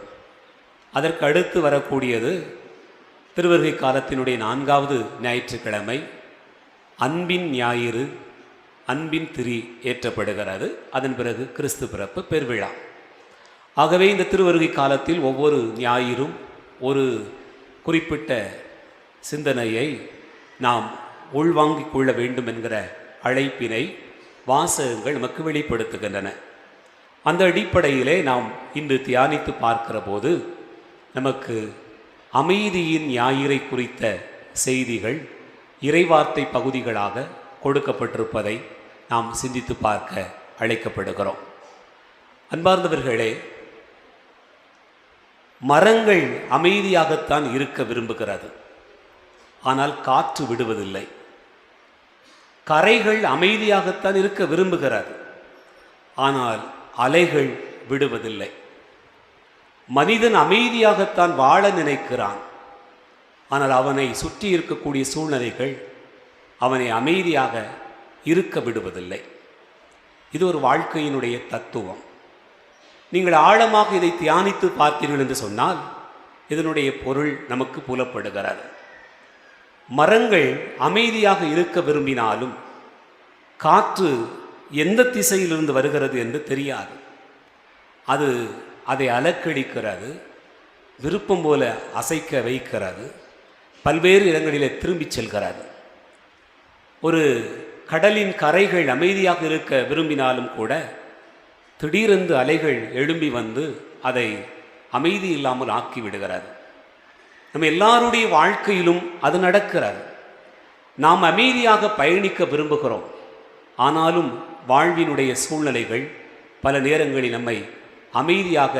அதற்கு அடுத்து வரக்கூடியது திருவருகை காலத்தினுடைய 4வது ஞாயிற்றுக்கிழமை அன்பின் ஞாயிறு, அன்பின் திரி ஏற்றப்படுகிறது. அதன் பிறகு கிறிஸ்து பிறப்பு பெருவிழா. ஆகவே இந்த திருவருகை காலத்தில் ஒவ்வொரு ஞாயிறும் ஒரு குறிப்பிட்ட சிந்தனையை நாம் உள்வாங்கிக் கொள்ள வேண்டும் என்கிற அழைப்பினை வாசகங்கள் நமக்கு வெளிப்படுத்துகின்றன. அந்த அடிப்படையிலே நாம் இன்று தியானித்து பார்க்கிற போது நமக்கு அமைதியின் ஞாயிறை குறித்த செய்திகள் இறைவார்த்தை பகுதிகளாக கொடுக்கப்பட்டிருப்பதை நாம் சிந்தித்து பார்க்க அழைக்கப்படுகிறோம். அன்பார்ந்தவர்களே, மரங்கள் அமைதியாகத்தான் இருக்க விரும்புகிறது, ஆனால் காற்று விடுவதில்லை. கரைகள் அமைதியாகத்தான் இருக்க விரும்புகிறது, ஆனால் அலைகள் விடுவதில்லை. மனிதன் அமைதியாகத்தான் வாழ நினைக்கிறான், ஆனால் அவனை சுற்றி இருக்கக்கூடிய சூழ்நிலைகள் அவனை அமைதியாக இருக்க விடுவதில்லை. இது ஒரு வாழ்க்கையினுடைய தத்துவம். நீங்கள் ஆழமாக இதை தியானித்து பார்த்தீர்கள் என்று சொன்னால் இதனுடைய பொருள் நமக்கு புலப்படுகிறது. மரங்கள் அமைதியாக இருக்க விரும்பினாலும் காற்று எந்த திசையிலிருந்து வருகிறது என்று தெரியாது. அது அதை அலக்கழிக்கிறது, விருப்பம் போல அசைக்க வைக்கிறது, பல்வேறு இடங்களிலே திரும்பி செல்கிறது. ஒரு கடலின் கரைகள் அமைதியாக இருக்க விரும்பினாலும் கூட திடீரென்று அலைகள் எழும்பி வந்து அதை அமைதி இல்லாமல் ஆக்கிவிடுகிறது. நம்ம எல்லாருடைய வாழ்க்கையிலும் அது நடக்கிறது. நாம் அமைதியாக பயணிக்க விரும்புகிறோம், ஆனாலும் வாழ்வினுடைய சூழ்நிலைகள் பல நேரங்களில் நம்மை அமைதியாக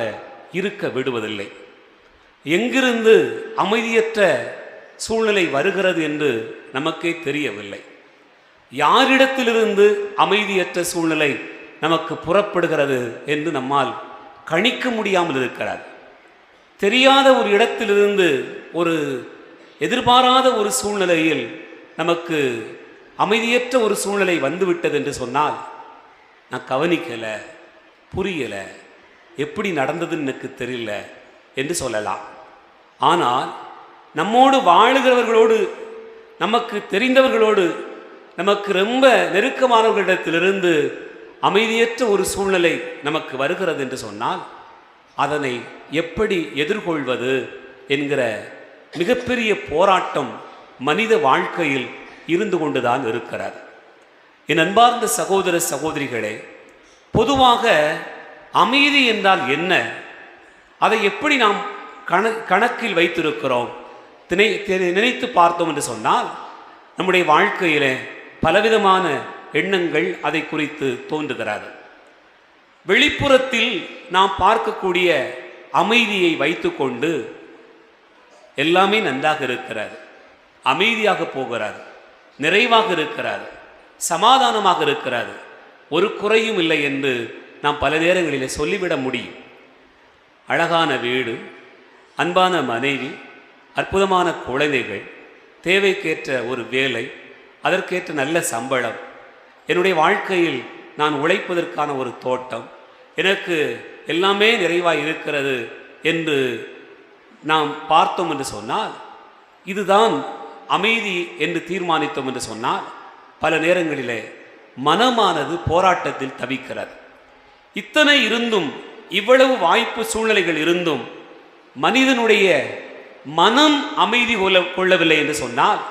இருக்க விடுவதில்லை. எங்கிருந்து அமைதியற்ற சூழ்நிலை வருகிறது என்று நமக்கே தெரியவில்லை. யாரிடத்திலிருந்து அமைதியற்ற சூழ்நிலை நமக்கு புறப்படுகிறது என்று நம்மால் கணிக்க முடியாமல் இருக்கிறார். தெரியாத ஒரு இடத்திலிருந்து ஒரு எதிர்பாராத ஒரு சூழ்நிலையில் நமக்கு அமைதியற்ற ஒரு சூழ்நிலை வந்துவிட்டது என்று சொன்னால் நான் கவனிக்கலை, புரியலை, எப்படி நடந்ததுன்னு எனக்கு தெரியல என்று சொல்லலாம். ஆனால் நம்மோடு வாழுகிறவர்களோடு, நமக்கு தெரிந்தவர்களோடு, நமக்கு ரொம்ப நெருக்கமானவர்களிடத்திலிருந்து அமைதியற்ற ஒரு சூழ்நிலை நமக்கு வருகிறது என்று சொன்னால் அதனை எப்படி எதிர்கொள்வது என்கிற மிகப்பெரிய போராட்டம் மனித வாழ்க்கையில் இருந்து கொண்டுதான் இருக்கிறார். என் அன்பார்ந்த சகோதர சகோதரிகளே, பொதுவாக அமைதி என்றால் என்ன, அதை எப்படி நாம் கணக்கில் வைத்திருக்கிறோம் நினைத்து பார்த்தோம் என்று சொன்னால் நம்முடைய வாழ்க்கையிலே பலவிதமான எண்ணங்கள் அதை குறித்து தோன்றுகிறது. வெளிப்புறத்தில் நாம் பார்க்கக்கூடிய அமைதியை வைத்துக்கொண்டு எல்லாமே நன்றாக இருக்கிறார், அமைதியாக போகிறார், நிறைவாக இருக்கிறார், சமாதானமாக இருக்கிறார், ஒரு குறையும் இல்லை என்று நாம் பல நேரங்களில் சொல்லிவிட முடியும். அழகான வீடு, அன்பான மனைவி, அற்புதமான குழந்தைகள், தேவைக்கேற்ற ஒரு வேலை, அதற்கேற்ற நல்ல சம்பளம், என்னுடைய வாழ்க்கையில் நான் உழைப்பதற்கான ஒரு தோட்டம், எனக்கு எல்லாமே நிறைவாக இருக்கிறது என்று நாம் பார்த்தோம் என்று சொன்னால், இதுதான் அமைதி என்று தீர்மானித்தோம் என்று சொன்னால் பல நேரங்களிலே மனமானது போராட்டத்தில் தவிக்கிறது. இத்தனை இருந்தும், இவ்வளவு வாய்ப்பு சூழ்நிலைகள் இருந்தும் மனிதனுடைய மனம் அமைதி கொள்ளவில்லை என்று சொன்னால்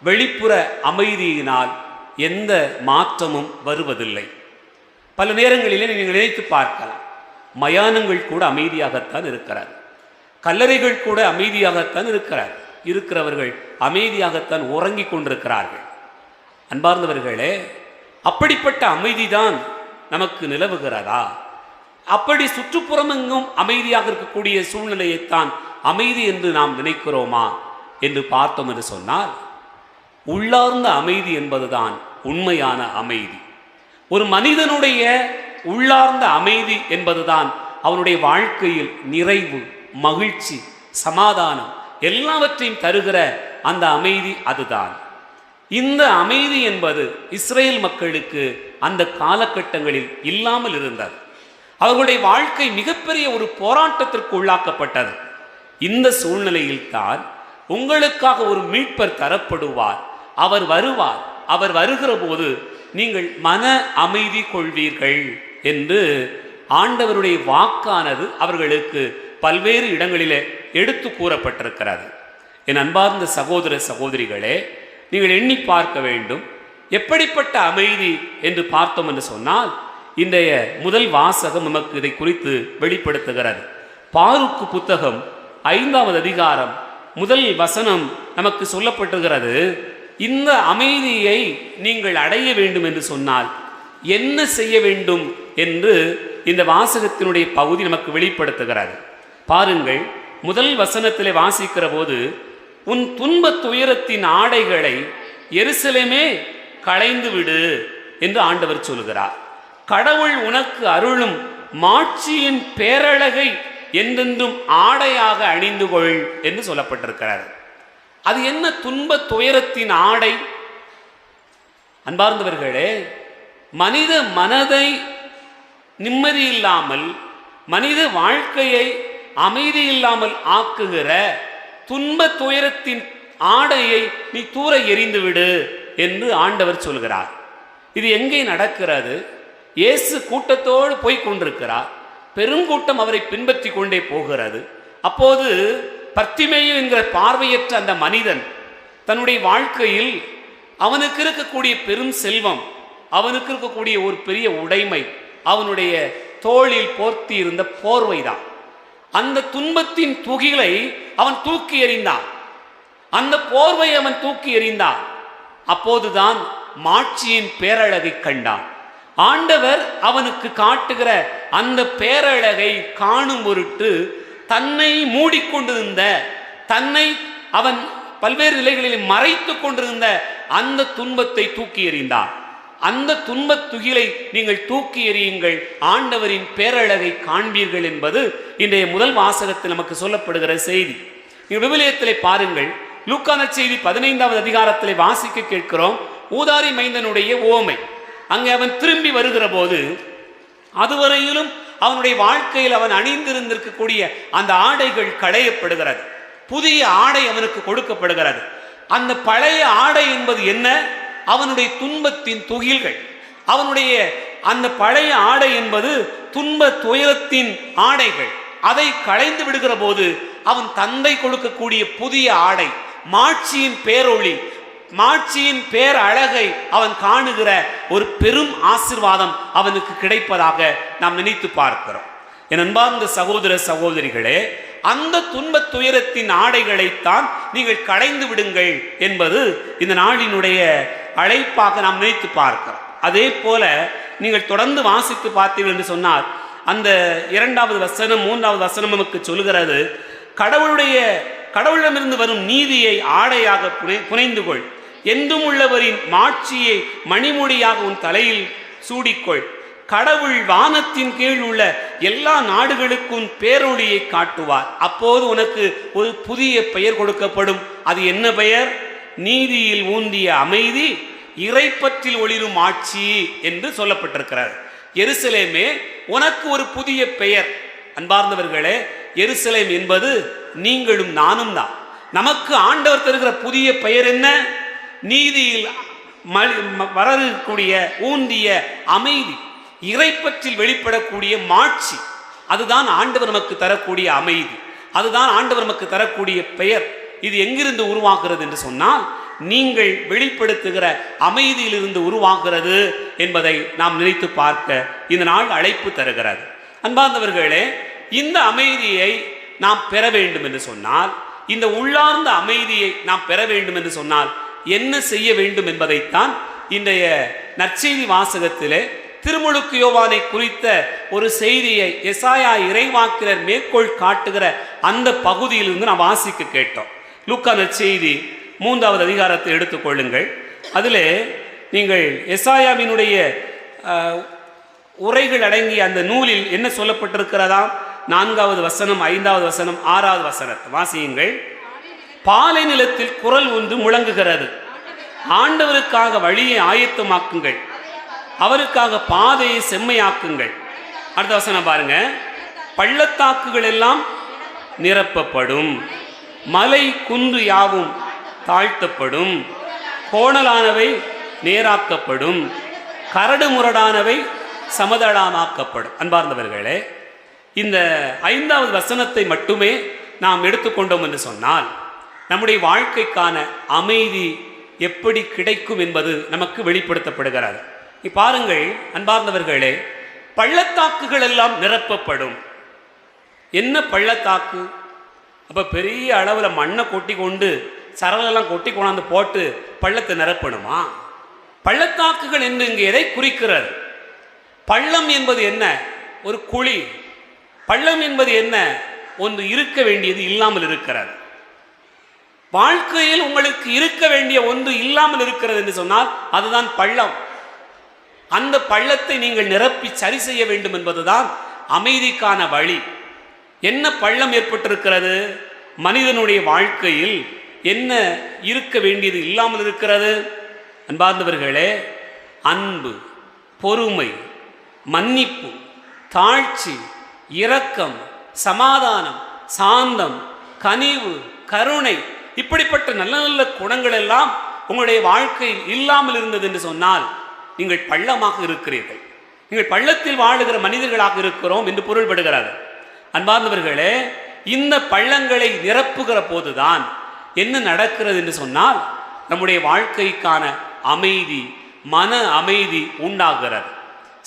வெளிப்புற அமைதியினால் எந்த மாற்றமும் வருவதில்லை. பல நேரங்களிலே நீங்கள் நினைத்து பார்க்கலாம், மயானங்கள் கூட அமைதியாகத்தான் இருக்கிறார். கல்லறைகள் கூட அமைதியாகத்தான் இருக்கிறவர்கள் அமைதியாகத்தான் உறங்கிக் கொண்டிருக்கிறார்கள். அன்பார்ந்தவர்களே, அப்படிப்பட்ட அமைதிதான் நமக்கு நிலவுகிறதா? அப்படி சுற்றுப்புறமெங்கும் அமைதியாக இருக்கக்கூடிய சூழ்நிலையைத்தான் அமைதி என்று நாம் நினைக்கிறோமா என்று பார்த்தோம் என்று சொன்னால், உள்ளார்ந்த அமைதி என்பதுதான் உண்மையான அமைதி. ஒரு மனிதனுடைய உள்ளார்ந்த அமைதி என்பதுதான் அவனுடைய வாழ்க்கையில் நிறைவு, மகிழ்ச்சி, சமாதானம் எல்லாவற்றையும் தருகிற அந்த அமைதி அதுதான். இந்த அமைதி என்பது இஸ்ரேல் மக்களுக்கு அந்த காலகட்டங்களில் இல்லாமல் இருந்தது. அவர்களுடைய வாழ்க்கை மிகப்பெரிய ஒரு போராட்டத்திற்கு உள்ளாக்கப்பட்டது. இந்த சூழ்நிலையில் தான் உங்களுக்காக ஒரு மீட்பர் தரப்படுவார், அவர் வருவார், அவர் வருகிற போது நீங்கள் மன அமைதி கொள்வீர்கள் என்று ஆண்டவருடைய வாக்கானது அவர்களுக்கு பல்வேறு இடங்களிலே எடுத்து கூறப்பட்டிருக்கிறது. என் அன்பார்ந்த சகோதர சகோதரிகளே, நீங்கள் எண்ணி பார்க்க வேண்டும். எப்படிப்பட்ட அமைதி என்று பார்த்தோம் என்று சொன்னால், இன்றைய முதல் வாசகம் நமக்கு இதை குறித்து வெளிப்படுத்துகிறது. பாருக்கு புத்தகம் 5வது அதிகாரம் முதல் வசனம் நமக்கு சொல்லப்பட்டிருக்கிறது. இந்த அமைதியை நீங்கள் அடைய வேண்டும் என்று சொன்னால் என்ன செய்ய வேண்டும் என்று இந்த வாசகத்தினுடைய பகுதி நமக்கு வெளிப்படுத்துகிறது. பாருங்கள், முதல் வசனத்திலே வாசிக்கிற போது, உன் துன்பத் துயரத்தின் ஆடைகளை எருசலேமே களைந்து விடு என்று ஆண்டவர் சொல்கிறார். கடவுள் உனக்கு அருளும் மாட்சியின் பேரழகை என்றென்றும் ஆடையாக அணிந்து கொள் என்று சொல்லப்பட்டிருக்கிறார். அது என்ன துன்பத் துயரத்தின் ஆடை? அன்பார்ந்தவர்களே, மனித மனதை நிம்மதி இல்லாமல், மனித வாழ்க்கையை அமைதி இல்லாமல் ஆக்குகிற துன்ப துயரத்தின் ஆடையை நீ தூர எறிந்து விடு என்று ஆண்டவர் சொல்கிறார். இது எங்கே நடக்கிறது? இயேசு கூட்டத்தோடு போய் கொண்டிருக்கிறார். பெருங்கூட்டம் அவரை பின்பற்றி கொண்டே போகிறது. அப்போது பர்த்திமேயு என்கிற பார்வையற்ற அந்த மனிதன் தன்னுடைய வாழ்க்கையில் அவனுக்கு இருக்கக்கூடிய பெரும் செல்வம், அவனுக்கு இருக்கக்கூடிய ஒரு பெரிய உடைமை, அவனுடைய தோளில் போர்த்தி இருந்த போர்வைதான். அந்த துன்பத்தின் துகிலை அவன் தூக்கி எறிந்தான், அந்த போர்வை அவன் தூக்கி எறிந்தான். அப்போதுதான் மாட்சியின் பேரழகை கண்டான். ஆண்டவர் அவனுக்கு காட்டுகிற அந்த பேரழகை காணும் பொருட்டு தன்னை மூடிக்கொண்டிருந்த, தன்னை அவன் பல்வேறு நிலைகளில் மறைத்து கொண்டிருந்த அந்த துன்பத்தை தூக்கி எறிந்தான். அந்த துன்பத் துகிலை நீங்கள் தூக்கி எறியுங்கள், ஆண்டவரின் பேரழகை காண்பீர்கள் என்பது இன்றைய முதல் வாசகத்தில் நமக்கு சொல்லப்படுகிற செய்தி. நீங்கள் விவிலியத்திலே பாருங்கள், லூக்கா நற்செய்தி 15வது அதிகாரத்திலே வாசிக்க கேட்கிறோம். ஊதாரி மைந்தனுடைய ஓமை. அங்கே அவன் திரும்பி வருகிற போது அதுவரையிலும் அவனுடைய வாழ்க்கையில் அவன் அணிந்திருந்திருக்கக்கூடிய அந்த ஆடைகள் களையப்படுகிறது. புதிய ஆடை அவனுக்கு கொடுக்கப்படுகிறது. அந்த பழைய ஆடை என்பது என்ன? அவனுடைய துன்பத்தின் துகில்கள். அவனுடைய அந்த பழைய ஆடை என்பது துன்ப துயரத்தின் ஆடைகள். அதை களைந்து விடுகிற போது அவன் தந்தை கொடுக்கக்கூடிய புதிய ஆடை, மாட்சியின் பேரொளி, மாட்சியின் பேர் அழகை அவன் காணுகிற ஒரு பெரும் ஆசீர்வாதம் அவனுக்கு கிடைப்பதாக நாம் நினைத்து பார்க்கிறோம். என் அன்பார்ந்த சகோதர சகோதரிகளே, அந்த துன்பத் துயரத்தின் ஆடைகளைத்தான் நீங்கள் களைந்து விடுங்கள் என்பது இந்த நாளினுடைய அழைப்பாக நாம் நினைத்து பார்க்கிறோம். அதே போல நீங்கள் தொடர்ந்து வாசித்து பார்த்தீர்கள் என்று சொன்னால், அந்த 2வது வசனம் 3வது வசனம் நமக்கு சொல்கிறது, கடவுளிடமிருந்து வரும் நீதியை ஆடையாக புனைந்து கொள், என்றும் உள்ளவரின் மாட்சியை மணிமுடியாக உன் தலையில் சூடிக்கொள், கடவுள் வானத்தின் கீழ் உள்ள எல்லா நாடுகளுக்கும் பேரொளியை காட்டுவார், அப்போது உனக்கு ஒரு புதிய பெயர் கொடுக்கப்படும். அது என்ன பெயர்? நீதியில் ஊந்திய அமைதி, இறைப்பற்றில் ஒளிரும் ஆட்சி என்று சொல்லப்பட்டிருக்கிறார். எருசலேமே, உனக்கு ஒரு புதிய பெயர். அன்பார்ந்தவர்களே, எருசலேம் என்பது நீங்களும் நானும் தான். நமக்கு ஆண்டவர் தருகிற புதிய பெயர் என்ன? நீதியில் வரக்கூடிய ஊந்திய அமைதி, இறைப்பற்றில் வெளிப்படக்கூடிய மாட்சி. அதுதான் ஆண்டவர் நமக்கு தரக்கூடிய அமைதி, அதுதான் ஆண்டவர் நமக்கு தரக்கூடிய பெயர். இது எங்கிருந்து உருவாகிறது என்று சொன்னால், நீங்கள் வெளிப்படுத்துகிற அமைதியிலிருந்து உருவாகிறது என்பதை நாம் நினைத்து பார்க்க இந்த நாள் அழைப்பு தருகிறது. அன்பார்ந்தவர்களே, இந்த அமைதியை நாம் பெற வேண்டும் என்று சொன்னால், இந்த உள்ளார்ந்த அமைதியை நாம் பெற வேண்டும் என்று சொன்னால் என்ன செய்ய வேண்டும் என்பதைத்தான் இன்றைய நற்செய்தி வாசகத்திலே திருமுழுக்கு யோவானை குறித்த ஒரு செய்தியை எசாயா இறைவாக்கினர் மேற்கோள் காட்டுகிற அந்த பகுதியிலிருந்து நாம் வாசிக்க கேட்டோம். லூக்கா நற்செய்தி 3வது அதிகாரத்தை எடுத்துக்கொள்ளுங்கள். அதில் நீங்கள் எசாயாவினுடைய உரைகள் அடங்கிய அந்த நூலில் என்ன சொல்லப்பட்டிருக்கிறதா? 4வது வசனம், 5வது வசனம், 6வது வசனத்தை வாசியுங்கள். பாலை நிலத்தில் குரல் ஒன்று முழங்குகிறது, ஆண்டவருக்காக வழியை ஆயத்தமாக்குங்கள், அவருக்காக பாதையை செம்மையாக்குங்கள். அடுத்த வசனம் பாருங்க. பள்ளத்தாக்குகள் எல்லாம் நிரப்பப்படும், மலை குன்று யாவும் தாழ்த்தப்படும், கோணலானவை நேராக்கப்படும், கரடு முரடானவை சமதளமாக்கப்படும். அன்பார்ந்தவர்களே, இந்த 5வது வசனத்தை மட்டுமே நாம் எடுத்துக்கொண்டோம் என்று சொன்னால் நம்முடைய வாழ்க்கைக்கான அமைதி எப்படி கிடைக்கும் என்பது நமக்கு வெளிப்படுத்தப்படுகிறது. பாருங்கள் அன்பார்ந்தவர்களே, பள்ளத்தாக்குகள் எல்லாம் நிரப்பப்படும். என்ன பள்ளத்தாக்கு? அப்போ பெரிய அளவில் மண்ணை கொட்டி கொண்டு சரலெல்லாம் கொட்டி கொண்டாந்து போட்டு பள்ளத்தை நிரப்பணுமா? பள்ளத்தாக்குகள் என்று இங்கு எதை குறிக்கிறது? பள்ளம் என்பது என்ன? ஒரு குழி. பள்ளம் என்பது என்ன? ஒன்று இருக்க வேண்டியது இல்லாமல் இருக்கிறது. வாழ்க்கையில் உங்களுக்கு இருக்க வேண்டிய ஒன்று இல்லாமல் இருக்கிறது என்று சொன்னால் அதுதான் பள்ளம். அந்த பள்ளத்தை நீங்கள் நிரப்பி சரி செய்ய வேண்டும் என்பதுதான் அமைதிக்கான வழி. என்ன பள்ளம் ஏற்பட்டிருக்கிறது? மனிதனுடைய வாழ்க்கையில் என்ன இருக்க வேண்டியது இல்லாமல் இருக்கிறது? அன்பார்ந்தவர்களே, அன்பு, பொறுமை, மன்னிப்பு, தாழ்ச்சி, இரக்கம், சமாதானம், சாந்தம், கனிவு, கருணை, இப்படிப்பட்ட நல்ல நல்ல குணங்கள் எல்லாம் உங்களுடைய வாழ்க்கையில் இல்லாமல் இருந்தது என்று சொன்னால் நீங்கள் பள்ளமாக இருக்கிறீர்கள். நீங்கள் பள்ளத்தில் வாழுகிற மனிதர்களாக இருக்கிறோம் என்று பொருள்படுகிறது. அன்பார்ந்தவர்களே, இந்த பள்ளங்களை நிரப்புகிற போதுதான் என்ன நடக்கிறது என்று சொன்னால் நம்முடைய வாழ்க்கைக்கான அமைதி, மன அமைதி உண்டாகிறது.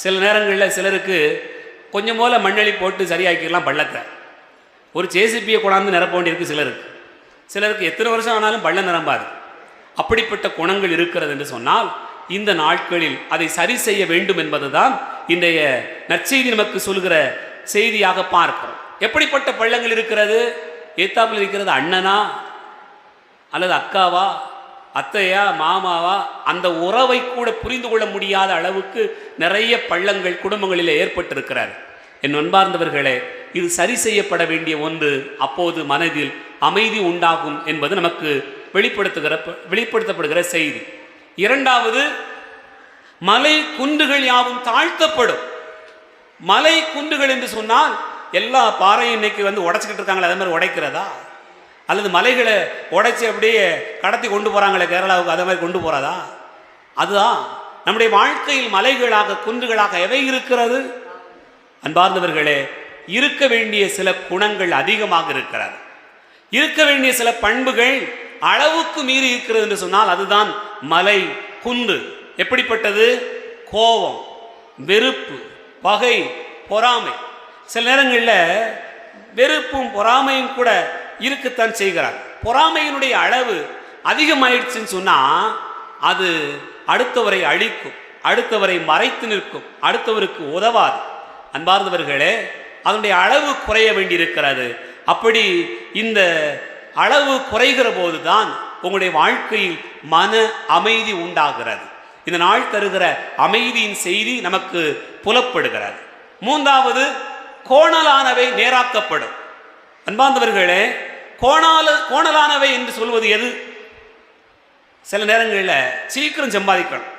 சில நேரங்களில் சிலருக்கு கொஞ்சம் போல மண்ணெளி போட்டு சரியாக்கிடலாம் பள்ளத்தை. ஒரு ஜேசிபியை கொண்டாந்து நிரப்ப வேண்டியிருக்கு சிலருக்கு எத்தனை வருஷம் ஆனாலும் பள்ளம் நிரம்பாது. அப்படிப்பட்ட குணங்கள் இருக்கிறது என்று சொன்னால் இந்த நாட்களில் அதை சரி செய்ய வேண்டும் என்பதுதான் இன்றைய நற்செய்தி நமக்கு சொல்கிற செய்தியாக பார்க்கிறோம். எப்படிப்பட்ட பள்ளங்கள் இருக்கிறது? ஏத்தாப்பில் இருக்கிறது அண்ணனா அல்லது அக்காவா, அத்தையா, மாமாவா, அந்த உறவை கூட புரிந்து கொள்ள முடியாத அளவுக்கு நிறைய பள்ளங்கள் குடும்பங்களில் ஏற்பட்டிருக்கிறார். என் அன்பார்ந்தவர்களே, இது சரி செய்யப்பட வேண்டிய ஒன்று. அப்போது மனதில் அமைதி உண்டாகும் என்பது நமக்கு வெளிப்படுத்தப்படுகிற செய்தி. இரண்டாவது, மலை குன்றுகள் யாவும் தாழ்த்தப்படும். மலை குன்றுகள் என்று சொன்னால் எல்லா பாறையும் இன்னைக்கு உடைச்சிக்கிட்டு இருக்காங்களே, அதே மாதிரி உடைக்கிறதா? அல்லது மலைகளை உடைச்சி அப்படியே கடத்தி கொண்டு போகிறாங்களே கேரளாவுக்கு, அதே மாதிரி கொண்டு போகிறதா? அதுதான் நம்முடைய வாழ்க்கையில் மலைகளாக குன்றுகளாக எவை இருக்கிறது? அன்பார்ந்தவர்களே, இருக்க வேண்டிய சில குணங்கள் அதிகமாக இருக்கிறது. இருக்க வேண்டிய சில பண்புகள் அளவுக்கு மீறி இருக்கிறது என்று சொன்னால் அதுதான் மலை குன்று. எப்படிப்பட்டது? கோபம், வெறுப்பு, பகை, பொறாமை. சில நேரங்களில் வெறுப்பும் பொறாமையும் கூட இருக்கத்தான் செய்கிறார். பொறாமையினுடைய அளவு அதிகமாயிடுச்சுன்னு சொன்னால் அது அடுத்தவரை அழிக்கும், அடுத்தவரை மறைத்து நிற்கும், அடுத்தவருக்கு உதவாது. அன்பார்ந்தவர்களே, அதனுடைய அளவு குறைய வேண்டியிருக்கிறது. அப்படி இந்த அளவு குறைகிற போதுதான் உங்களுடைய வாழ்க்கையில் மன அமைதி உண்டாகிறது. இந்த நாள் தருகிற அமைதியின் செய்தி நமக்கு புலப்படுகிறது. மூன்றாவது, கோணலானவை நேராக்கப்படும். அன்பார்ந்தவர்களே, கோணலானவை என்று சொல்வது எது? சில நேரங்களில் சீக்கிரம் சம்பாதிக்கணும்,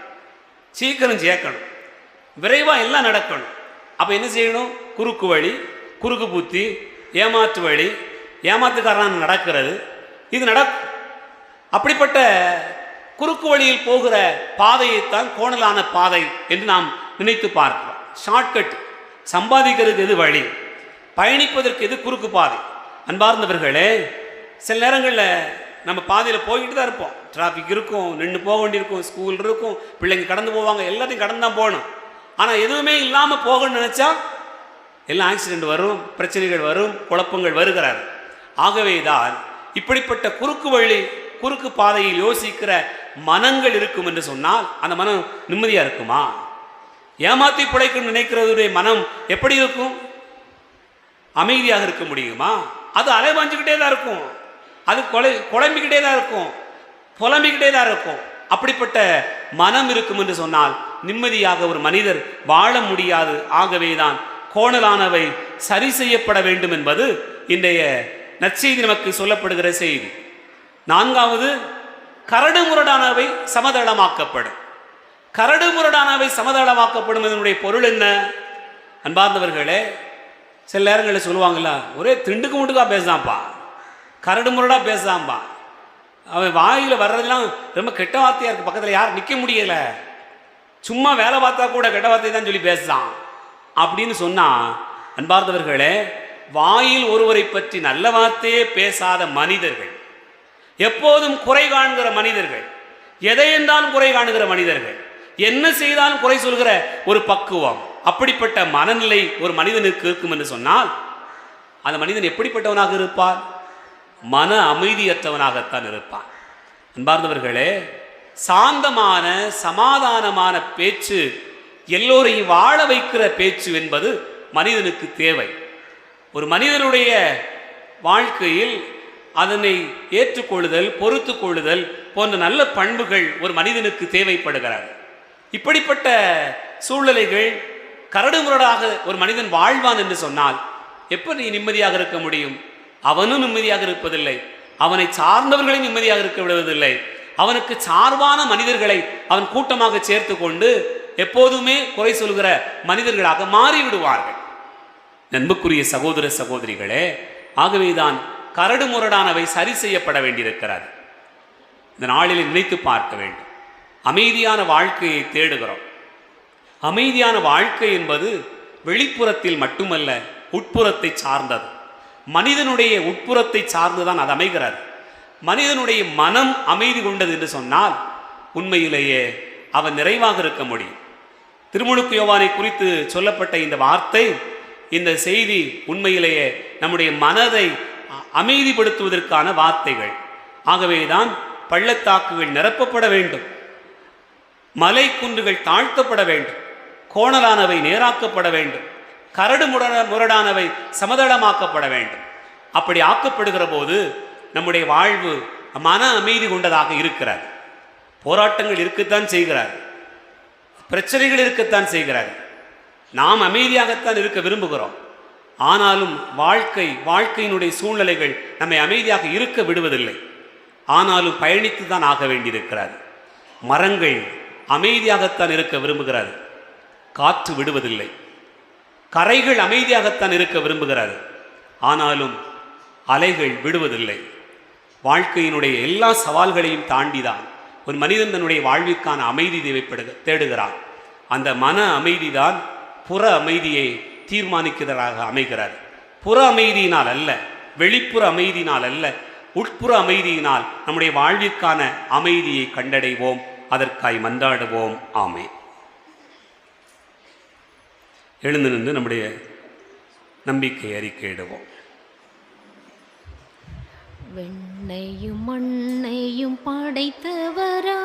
சீக்கிரம் சேர்க்கணும், விரைவாக எல்லாம் நடக்கணும். அப்போ என்ன செய்யணும்? குறுக்கு வழி, குறுக்கு புத்தி, ஏமாற்று வழி, ஏமாத்துக்காரன் நடக்கிறது, இது நடக்கும். அப்படிப்பட்ட குறுக்கு வழியில் போகிற பாதையைத்தான் கோணலான பாதை என்று நாம் நினைத்து பார்க்கிறோம். ஷார்ட்கட், சம்பாதிக்கிறதுக்கு எது வழி, பயணிப்பதற்கு எது குறுக்கு பாதை. அன்பார்ந்தவர்களே, சில நேரங்களில் நம்ம பாதையில் போய்கிட்டு தான் இருப்போம். டிராஃபிக் இருக்கும், நின்று போக வேண்டியிருக்கும், ஸ்கூல் இருக்கும், பிள்ளைங்க கடந்து போவாங்க, எல்லாத்தையும் கடந்து தான் போகணும். ஆனால் எதுவுமே இல்லாமல் போகணும்னு நினச்சா எல்லாம் ஆக்சிடெண்ட் வரும், பிரச்சனைகள் வரும், குழப்பங்கள் வருகிறார். ஆகவே தான் இப்படிப்பட்ட குறுக்கு பாதையில் யோசிக்கிற மனங்கள் இருக்கும் என்று சொன்னால் அந்த மனம் நிம்மதியாக இருக்குமா? ஏமாற்றி பிழைக்கும் நினைக்கிறதுடைய மனம் எப்படி இருக்கும்? அமைதியாக இருக்க முடியுமா? அது அலைவாஞ்சிக்கிட்டே தான் இருக்கும், அது குழம்பிக்கிட்டே தான் இருக்கும், புலம்பிக்கிட்டே தான் இருக்கும். அப்படிப்பட்ட மனம் இருக்கும் என்று சொன்னால் நிம்மதியாக ஒரு மனிதர் வாழ முடியாது. ஆகவே தான் கோணலானவை சரி செய்யப்பட வேண்டும் என்பது இன்றைய நற்செய்தி நமக்கு சொல்லப்படுகிற செய்தி. 4வது, கரடு முரடானவை சமதளமாக்கப்படும். கரடு முரடானவை சமதளமாக்கப்படும் இதனுடைய பொருள் என்ன? அன்பார்ந்தவர்களே, சில நேரங்களில் சொல்லுவாங்களா, ஒரே திண்டுக்கு முட்டுக்கா பேசாம்பா, கரடு முரடா பேசாம்பா, அவன் வாயில் வர்றதெல்லாம் ரொம்ப கெட்ட வார்த்தையாக இருக்குது, பக்கத்தில் யாரும் நிற்க முடியலை, சும்மா வேலை பார்த்தா கூட கெட்ட வார்த்தை தான் சொல்லி பேசுதான் அப்படின்னு சொன்னால், அன்பார்ந்தவர்களே, வாயில் ஒருவரை பற்றி நல்ல வார்த்தையே பேசாத மனிதர்கள், எப்போதும் குறை காண்கிற மனிதர்கள், எதை என்றாலும் குறை காணுகிற மனிதர்கள், என்ன செய்தாலும் குறை சொல்கிற ஒரு பக்குவம், அப்படிப்பட்ட மனநிலை ஒரு மனிதனுக்கு இருக்கும் என்று சொன்னால் அந்த மனிதன் எப்படிப்பட்டவனாக இருப்பார்? மன அமைதியற்றவனாகத்தான் இருப்பான். அன்பார்ந்தவர்களே, சாந்தமான சமாதானமான பேச்சு, எல்லோரையும் வாழ வைக்கிற பேச்சு என்பது மனிதனுக்கு தேவை. ஒரு மனிதனுடைய வாழ்க்கையில் அதனை ஏற்றுக்கொள்ளுதல், பொறுத்து கொள்ளுதல் போன்ற நல்ல பண்புகள் ஒரு மனிதனுக்கு தேவைப்படுகிறார். இப்படிப்பட்ட சூழ்நிலைகள் கரடுமுரடாக ஒரு மனிதன் வாழ்வான் என்று சொன்னால் எப்படி நிம்மதியாக இருக்க முடியும்? அவனும் நிம்மதியாக இருப்பதில்லை, அவனை சார்ந்தவர்களையும் நிம்மதியாக இருக்க விடுவதில்லை. அவனுக்கு சார்பான மனிதர்களை அவன் கூட்டமாக சேர்த்து கொண்டு எப்போதுமே குறை சொல்கிற மனிதர்களாக மாறிவிடுவார்கள். அன்புக்குரிய சகோதர சகோதரிகளே, ஆகவேதான் கரடு முரடானவை சரி செய்யப்பட வேண்டியிருக்கிறது. இந்த நாளில் நினைத்து பார்க்க வேண்டும். அமைதியான வாழ்க்கையை தேடுகிறோம். அமைதியான வாழ்க்கை என்பது வெளிப்புறத்தில் மட்டுமல்ல, உட்புறத்தை சார்ந்தது. மனிதனுடைய உட்புறத்தை சார்ந்துதான் அது அமைகிறது. மனிதனுடைய மனம் அமைதி கொண்டது என்று சொன்னால் உண்மையிலேயே அவன் நிறைவாக இருக்க முடியும். திருமுழுக்கு யோவானை குறித்து சொல்லப்பட்ட இந்த வார்த்தை, இந்த செய்தி உண்மையிலேயே நம்முடைய மனதை அமைதிப்படுத்துவதற்கான வார்த்தைகள். ஆகவேதான் பள்ளத்தாக்குகள் நிரப்பப்பட வேண்டும், மலை குன்றுகள் தாழ்த்தப்பட வேண்டும், கோணலானவை நேராக்கப்பட வேண்டும், கரடு முரடானவை சமதளமாக்கப்பட வேண்டும். அப்படி ஆக்கப்படுகிற போது நம்முடைய வாழ்வு மன அமைதி கொண்டதாக இருக்கிறார். போராட்டங்கள் இருக்கத்தான் செய்கிறார், பிரச்சனைகள் இருக்கத்தான் செய்கிறார். நாம் அமைதியாகத்தான் இருக்க விரும்புகிறோம். ஆனாலும் வாழ்க்கையினுடைய சூழ்நிலைகள் நம்மை அமைதியாக இருக்க விடுவதில்லை. ஆனாலும் பயணித்து தான் ஆக வேண்டியிருக்கிறார். மரங்கள் அமைதியாகத்தான் இருக்க விரும்புகிறார், காற்று விடுவதில்லை. கரைகள் அமைதியாகத்தான் இருக்க விரும்புகிறார், ஆனாலும் அலைகள் விடுவதில்லை. வாழ்க்கையினுடைய எல்லா சவால்களையும் தாண்டிதான் ஒரு மனிதன் தன்னுடைய வாழ்விற்கான அமைதி தேடுகிறான். அந்த மன அமைதிதான் புற அமைதியை தீர்மானிக்கிறதாக அமைகிறது. புற அமைதியினால் அல்ல, வெளிப்புற அமைதியினால் அல்ல, உட்புற அமைதியினால் நம்முடைய வாழ்விற்கான அமைதியை கண்டடைவோம். அதற்காய் மன்றாடுவோம். ஆமென். எழுந்து நின்று நம்முடைய நம்பிக்கை அறிக்கையிடுவோம். வெண்ணையும் மண்ணையும் படைத்தவரா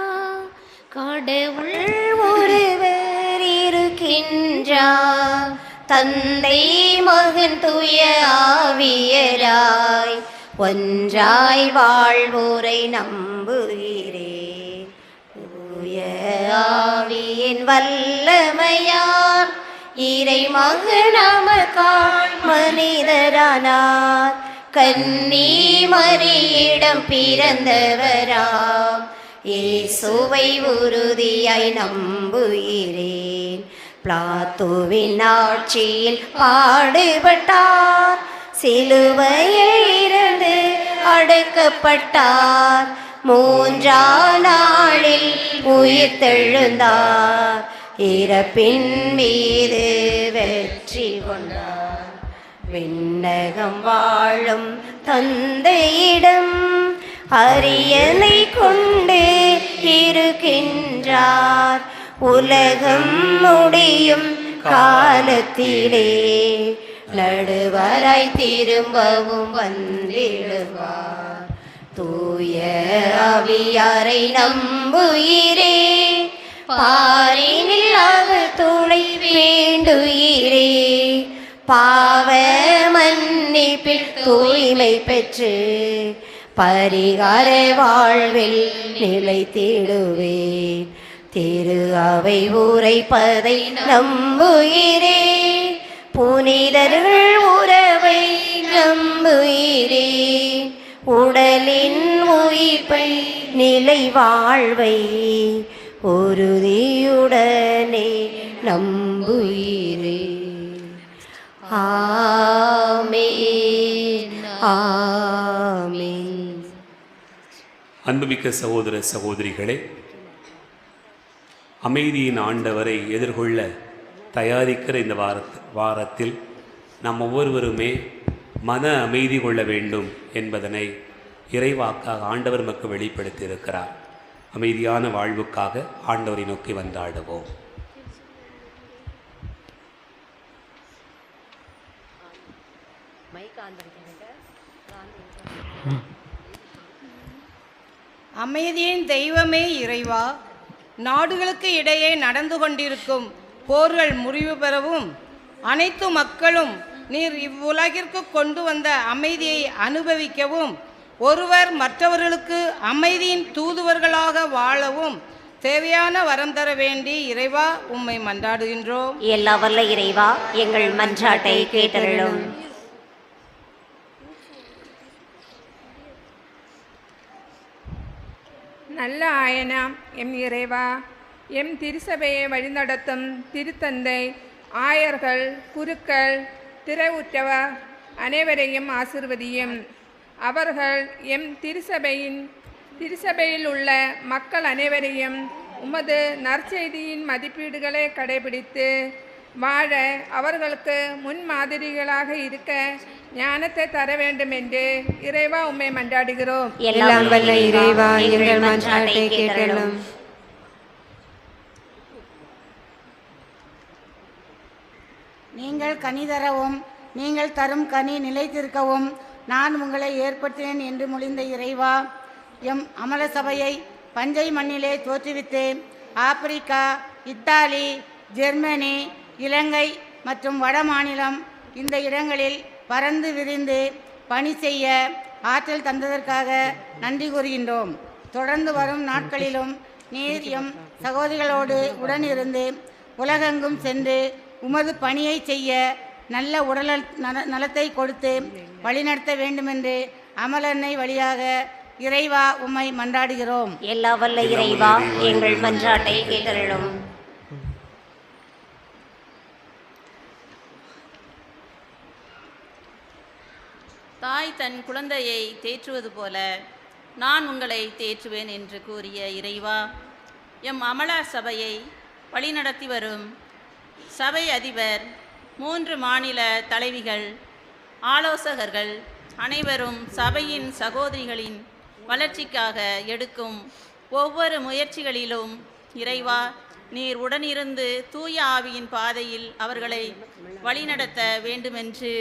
கடவுள் ஒருவர் இருக்கின்றார், தந்தை மகன் தூய ஆவியராய் ஒன்றாய் வாழ்வோரை நம்புகிறேன். தூய ஆவியின் வல்லமையார் இறை மகனாமக்காய் மனிதரானார், கன்னி மரியிடம் பிறந்தவராம் இயேசுவை உறுதியாய் நம்புகிறேன். பிலாத்துவின் ஆட்சியில் பாடுபட்டார், சிலுவையில் இருந்து அடக்கப்பட்டார், 3ஆம் நாளில் உயிர்த்தெழுந்தார், இறப்பின் மீது வெற்றி கொண்டார். விண்ணகம் வாழும் தந்தையிடம் அரியணை கொண்டு இருக்கின்றார், உலகம் முடியும் காலத்திலே நடுவராய் திரும்பவும் வந்திடுவார். தூய ஆவியாரை நம்புகிறே, பாரினில் அவர் துணை வேண்டுகிறே. பாவ மன்னிப்பில் தூய்மை பெற்று பரிகார வாழ்வில் நிலைத்திடுவேன். திரு அவை உரைப்பதை நம்புகிறேன், புனிதர்கள் உறவை நம்புகிறேன். உடலின் உயிர்ப்பை நிலை வாழ்வை உறுதியுடனே நம்புகிறேன். ஆமென், ஆமென். அன்புமிக்க சகோதர சகோதரிகளே, அமைதியின் ஆண்டவரை எதிர்கொள்ள தயாரிக்கிற இந்த வாரத்தில் நாம் ஒவ்வொருவருமே மன அமைதி கொள்ள வேண்டும் என்பதனை இறைவாக்காக ஆண்டவர் நமக்கு வெளிப்படுத்தியிருக்கிறார். அமைதியான வாழ்வுக்காக ஆண்டவரை நோக்கி வந்தாடுவோம். அமைதியின் தெய்வமே இறைவா, நாடுகளுக்கு இடையே நடந்து கொண்டிருக்கும் போர்கள் முடிவு பெறவும், அனைத்து மக்களும் நீர் இவ்வுலகிற்கு கொண்டு வந்த அமைதியை அனுபவிக்கவும், ஒருவர் மற்றவர்களுக்கு அமைதியின் தூதுவர்களாக வாழவும் தேவையான வரம் தர வேண்டி இறைவா உம்மை மன்றாடுகின்றோம். எல்லா வல்ல இறைவா, எங்கள் மன்றாட்டை கேட்டருளும். நல்ல ஆயனாம் எம் இறைவா, எம் திருசபையை வழிநடத்தும் திருத்தந்தை, ஆயர்கள், குருக்கள், திறவுற்றவர் அனைவரையும் ஆசிர்வதியும். அவர்கள் எம் திருசபையில் உள்ள மக்கள் அனைவரையும் உமது நற்செய்தியின் மதிப்பீடுகளை கடைபிடித்து வாழ அவர்களுக்கு முன்மாதிரிகளாக இருக்க ஞானத்தை தர வேண்டும் என்று இறைவா உம்மை மன்றாடுகிறோம். எல்லாம் வல்ல இறைவா, எங்கள் மன்றாட்டை கேட்டருளும். நீங்கள் கனி தரவும், நீங்கள் தரும் கனி நிலைத்திருக்கவும் நான் உங்களை ஏற்படுத்தினேன் என்று மொழிந்த இறைவா, எம் அமல சபையை பஞ்சை மண்ணிலே தோற்றுவித்து ஆப்பிரிக்கா, இத்தாலி, ஜெர்மனி, இலங்கை மற்றும் வட மாநிலம் இந்த இடங்களில் பறந்து விரிந்து பணி செய்ய ஆற்றல் தந்ததற்காக நன்றி கூறுகின்றோம். தொடர்ந்து வரும் நாட்களிலும் நீர் எம் சகோதரிகளோடு உடனிருந்து உலகெங்கும் சென்று உமது பணியை செய்ய நல்ல உடல் நலத்தை கொடுத்து வழிநடத்த வேண்டுமென்று அமலன்னை வழியாக இறைவா உம்மை மன்றாடுகிறோம். எல்லா வல்ல இறைவா, எங்கள் மன்றாட்டை கேட்டருளும். தாய் தன் குழந்தையை தேற்றுவது போல நான் உங்களை தேற்றுவேன் என்று கூறிய இறைவா, எம் அமல சபையை வழிநடத்தி வரும் சபை அதிபர், 3 மாநில தலைவிகள், ஆலோசகர்கள் அனைவரும் சபையின் சகோதரிகளின் வளர்ச்சிக்காக எடுக்கும் ஒவ்வொரு முயற்சிகளிலும் இறைவா நீர் உடனிருந்து தூய ஆவியின் பாதையில் அவர்களை வழிநடத்த வேண்டுமென்று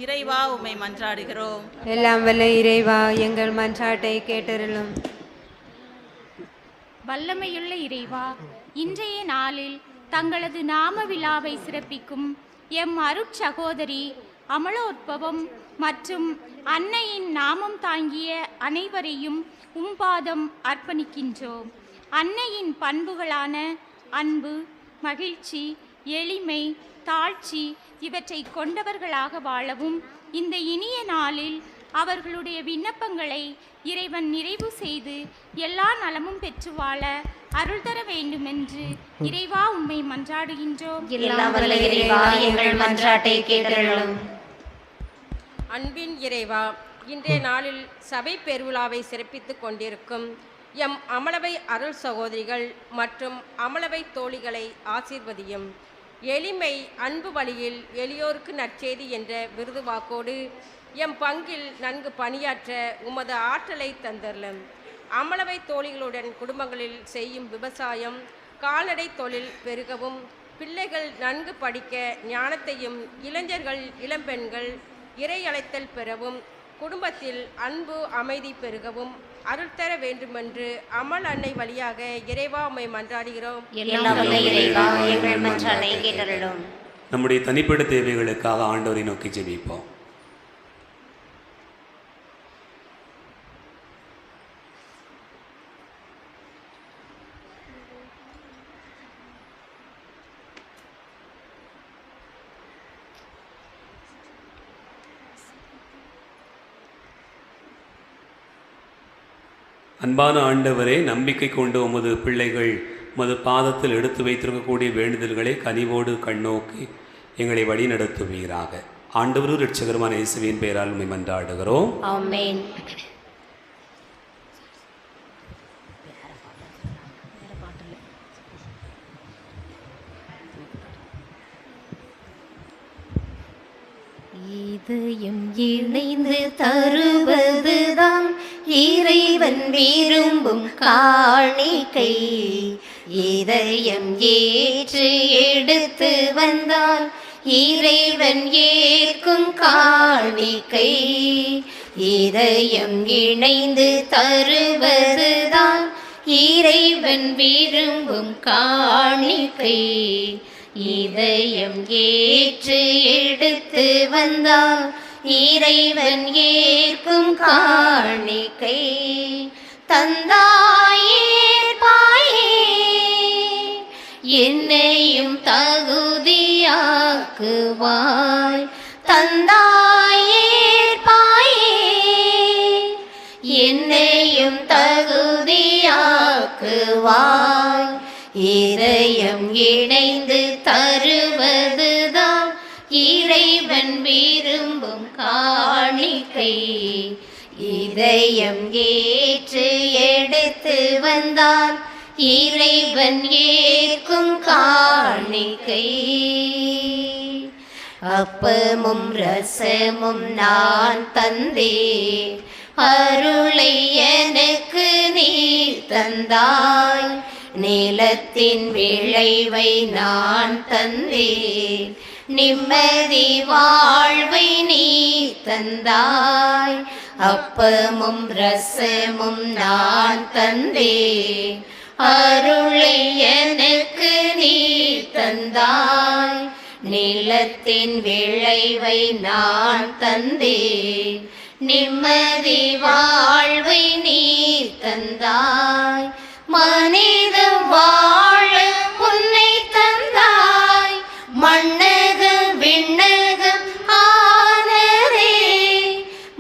இறைவா உம்மை மன்றாடுகிறோம். எல்லாம் வல்ல இறைவா, எங்கள் மன்றாட்டை கேட்டருளும். வல்லமையுள்ள இறைவா, இன்றைய நாளில் தங்களது நாம விழாவை சிறப்பிக்கும் எம் அருட்சகோதரி அமலோற்பவம் மற்றும் அன்னையின் நாமம் தாங்கிய அனைவரையும் உம்பாதம் அர்ப்பணிக்கின்றோம். அன்னையின் பண்புகளான அன்பு, மகிழ்ச்சி, எளிமை, தாழ்ச்சி இவற்றை கொண்டவர்களாக வாழவும் இந்த இனிய நாளில் அவர்களுடைய விண்ணப்பங்களை இறைவன் நிறைவு செய்து எல்லா நலமும் பெற்று வாழ அருள் தர வேண்டுமென்று இறைவா உம்மை மன்றாடுகின்றோம். எல்லாம் வல்ல இறைவா, எங்கள் மன்றாட்டை கேட்டருளும். அன்பின் இறைவா, இன்றைய நாளில் சபை பெருவிழாவை சிறப்பித்துக் கொண்டிருக்கும் எம் அமலவை அருள் சகோதரிகள் மற்றும் அமலவை தோழிகளை ஆசீர்வதியும். எளிமை அன்பு வழியில் எளியோருக்கு நற்செய்தி என்ற விருது வாக்கோடு எம் பங்கில் நன்கு பணியாற்ற உமது ஆற்றலை தந்தரலும். அமலவை தோழிகளுடன் குடும்பங்களில் செய்யும் விவசாயம், கால்நடை தொழில் பெருகவும் பிள்ளைகள் நன்கு படிக்க ஞானத்தையும், இளைஞர்கள் இளம்பெண்கள் இறை அழைத்தல் பெறவும், குடும்பத்தில் அன்பு அமைதி பெருகவும் அருள் தர வேண்டுமென்று அமல் அன்னை வழியாக இறைவா உம்மை மன்றாடுகிறோம். எங்கள் மன்றாட்டை கேட்டருளும். நம்முடைய தனிப்பட்ட தேவைகளுக்காக ஆண்டவரை நோக்கி ஜெபிப்போம். அன்பான ஆண்டவரே, நம்பிக்கை கொண்டு உமது பிள்ளைகள் உமது பாதத்தில் எடுத்து வைத்திருக்கக்கூடிய வேண்டுதல்களை கனிவோடு கண்ணோக்கி எங்களை வழி நடத்துவீராக. ஆண்டவரும் இரட்சகருமான இயேசுவின் பெயரால் உம்மை மன்றாடுகிறோம். ஆமென். இதயம் இணைந்து தருவதுதான் இறைவன் விரும்பும் காணிக்கை. இதயம் ஏற்று எடுத்து வந்தால் இறைவன் ஏற்கும் காணிக்கை. இதயம் இணைந்து தருவதுதான் இறைவன் விரும்பும் காணிக்கை. இதயம் ஏற்று எடுத்து வந்தால் இறைவன் ஏற்கும் காணிக்கை. தந்தாயேற்பாயே என்னையும் தகுதியாக்குவாய். தந்தாயேற்பாயே என்னையும் தகுதியாக்குவாய். இதயம் இணைந்து தருவதுதான் இறைவன் விரும்பும் காணிக்கை. இதயம் ஏற்று எடுத்து வந்தால் இறைவன் ஏற்கும் காணிக்கை. அப்பமும் ரசமும் நான் தந்தேன், அருளை எனக்கு நீ தந்தாய். நிலத்தின் விளைவை நான் தந்தேன், நிம்மதி வாழ்வை நீ தந்தாய். அப்பமும் ரசமும் நான் தந்தேன், அருளை எனக்கு நீ தந்தாய். நிலத்தின் விளைவை நான் தந்தேன், நிம்மதி வாழ்வை நீ தந்தாய். மனிதம் வாழ உன்னை தந்தாய், மண்ணகம் விண்ணகம் ஆனதே.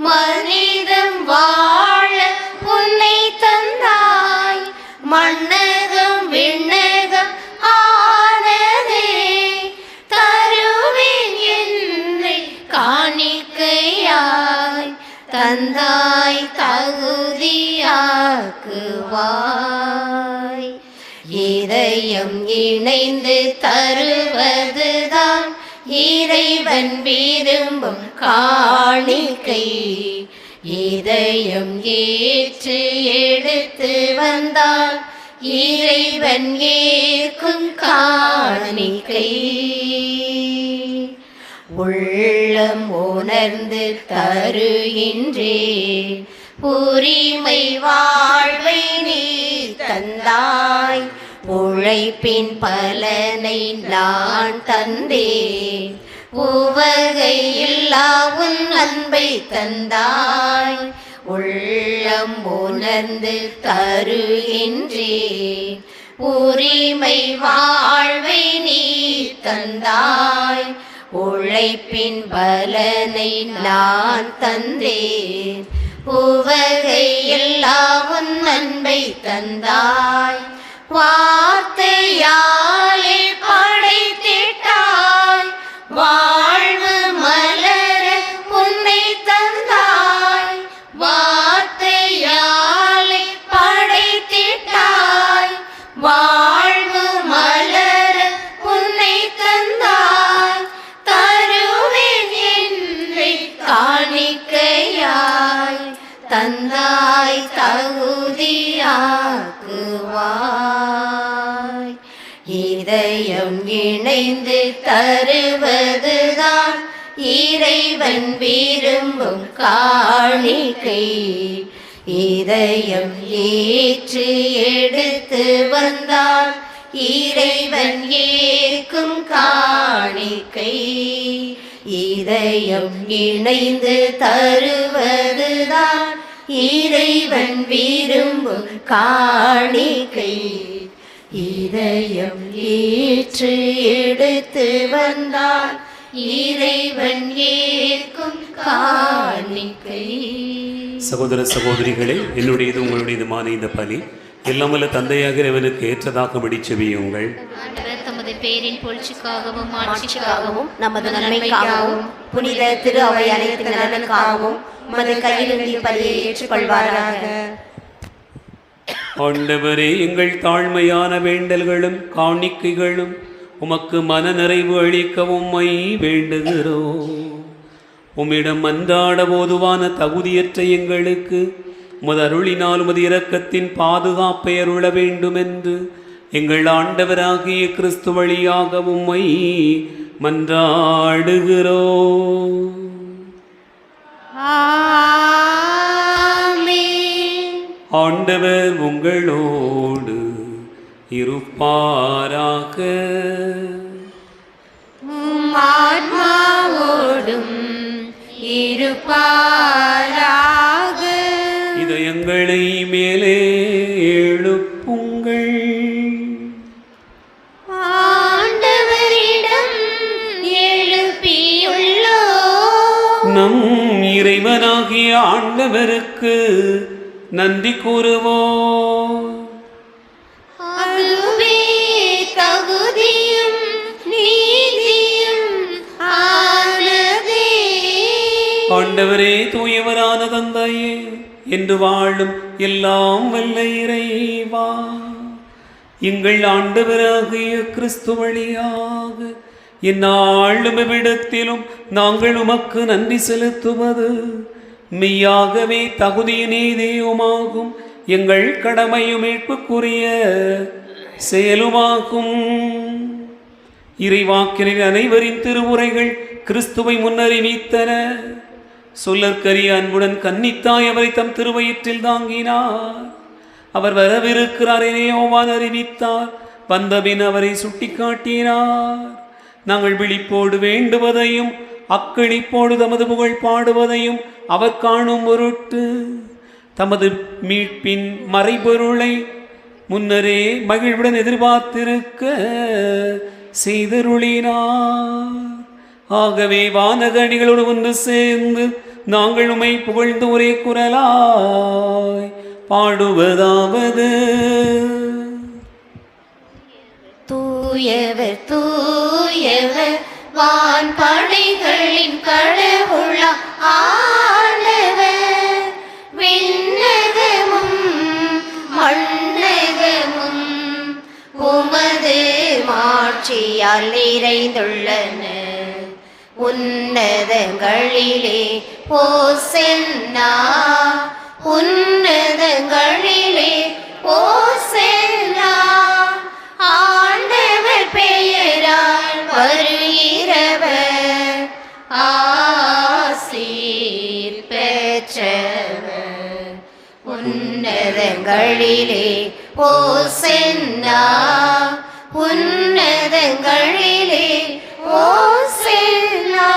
மனிதம் வாழ உன்னை தந்தாய், மண்ணகம் விண்ணகம் ஆனதே. தருவேன் என்னை காணிக்கையாய், தந்தாய் தகுதியாக்குவாய். இதயம் இணைந்து தருவதுதான் இறைவன் விரும்பும் காணிக்கை. இதயம் ஏற்று எடுத்து வந்தால் இறைவன் ஏற்கும் காணிக்கை. உள்ளம் உணர்ந்து தருகின்றேன், உரிமை வாழ்வை நீ தந்தாய். உழைப்பின் பலனை நான் தந்தேன், உவகையில்லா உன் அன்பை தந்தாய். உள்ளம் உணர்ந்து தருகின்றேன், உரிமை வாழ்வை நீ தந்தாய். உழைப்பின் பலனை நான் தந்தேன், உவகையில்லா உன் அன்பை தந்தாய். வார்த்தையாலே படைத்திட்டாய், வாழ்வு மலர உன்னை தந்தாய். வார்த்தையாலே படைத்திட்டாய், வாழ்வு மலர உன்னை தந்தாய். தருவேன் என்னை காணிக்கையாய், தந்தாய் தகுதியாக்குவாய். இதை இதயம் இணைந்து தருவதுதான் இறைவன் விரும்பும் காணிக்கை. இதயம் ஏற்று எடுத்து வந்தால் இறைவன் ஏற்கும் காணிக்கை. இதயம் இணைந்து தருவதுதான் இறைவன் விரும்பும் காணிக்கை. இதயம் ஏற்று எடுத்து வந்தால் இறைவன் ஏற்கும் காணிக்கை. சகோதர சகோதரிகளே, என்னுடையது உங்களுடையதுமான இந்த பலி எல்லாம் வல்ல தந்தையாக இறைவனுக்கு ஏற்றதாக செவியுங்கள். ஆண்டவர் தமது பேரின் புகழ்ச்சிக்காகவும் ஆட்சிக்காகவும் நமது நன்மைக்காகவும் புனித திரு அவை அனைத்து நலனுக்காகவும் உமது கையிலிருந்து பலியை ஏற்றுக்கொள்வாராக. ஆண்டவரே, எங்கள் தாழ்மையான வேண்டல்களும் காணிக்கைகளும் உமக்கு மன நிறைவு அளிக்க உம்மை வேண்டுகிறோம். உம்மிடம் மன்றாட போதுவான தகுதியற்ற எங்களுக்கு உமது அருளினால் உமது இரக்கத்தின் பாதுகாப்பை அருள வேண்டும் என்று எங்கள் ஆண்டவராகிய கிறிஸ்து வழியாக உம்மை மன்றாடுகிறோம். ஆண்டவர் உங்களோடு இருப்பாராக. ஆன்மாவோடும் இருப்பாராக. இதயங்களை மேலே எழுப்புங்கள். ஆண்டவரிடம் எழுப்பியுள்ளோம். நம் இறைவனாகிய ஆண்டவருக்கு நன்றி கூறுவோம். அதுவே தகுதியும் நீதியும் ஆனதே. ஆண்டவரே, தூயவரான தந்தையே, என்று வாழும் எல்லாம் வல்ல இறைவா, எங்கள் ஆண்டவராகிய கிறிஸ்து வழியாக எந்நாளும் எவ்விடத்திலும் நாங்கள் உமக்கு நன்றி செலுத்துவது மெய்யாகவே தகுதிய நீதியுமாகும். எங்கள் கடமையும் மீட்புக்குரிய செயலுமாகும். இறைவாக்கினர் அனைவரின் திருமுறைகள் கிறிஸ்துவை முன்னறிவித்தன. சொல்லற்கரிய அன்புடன் கன்னித்தாய் அவரை தம் திருவயிற்றில் தாங்கினார். அவர் வரவிருக்கிறார் என யோவான் அறிவித்தார். வந்தபின் அவரை சுட்டிக்காட்டினார். நாங்கள் விழிப்போடு வேண்டுவதையும் அக்களிப்போடு தமது புகழ் பாடுவதையும் அவர் காணும் பொருட்டு தமது மீட்பின் மறைபொருளை முன்னரே மகிழ்வுடன் எதிர்பார்த்திருக்க செய்தருளினார். ஆகவே வானகணிகளோடு ஒன்று சேர்ந்து நாங்கள் உம்மை புகழ்ந்து ஒரே குரலாய் பாடுவதாவது: தூயவர் தூயவர் வான் படைகளின் கடவுளா ஆண்டவர். விண்ணகமும் மண்ணகமும் உமது மாட்சியால் நிறைந்துள்ளன. உன்னதங்களிலே ஓசன்னா, உன்னதங்களிலே ஓசன்னா. ஆண்டவர் பெயரால் வருகிறவர் ஆசீர் பெற்றவர். உன்னதங்களிலே ஓசன்னா, உன்னதங்களிலே ஓசன்னா.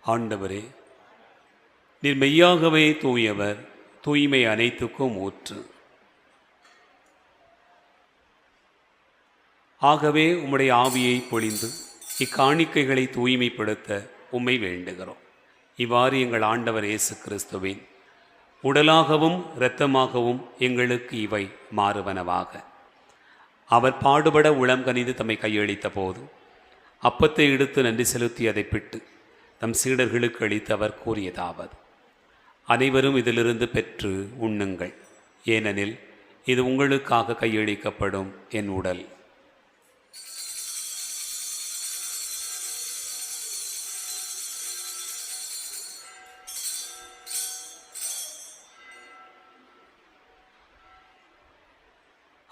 ஆண்டவரே, நீர் மெய்யாகவே தூயவர், தூய்மை அனைத்துக்கும் ஊற்று. ஆகவே உம்முடைய ஆவியை பொழிந்து இக்காணிக்கைகளை தூய்மைப்படுத்த உம்மை வேண்டுகிறோம். இவ்வாறு எங்கள் ஆண்டவர் இயேசு கிறிஸ்துவின் உடலாகவும் இரத்தமாகவும் எங்களுக்கு இவை மாறுவனவாக. அவர் பாடுபட உளம் கனிந்து தம்மை கையளித்த போது அப்பத்தை எடுத்து நன்றி செலுத்தி அதை பிட்டு தம் சீடர்களுக்கு அளித்து அவர் கூறியதாவது: அனைவரும் இதிலிருந்து பெற்று உண்ணுங்கள், ஏனெனில் இது உங்களுக்காக கையளிக்கப்படும் என் உடல்.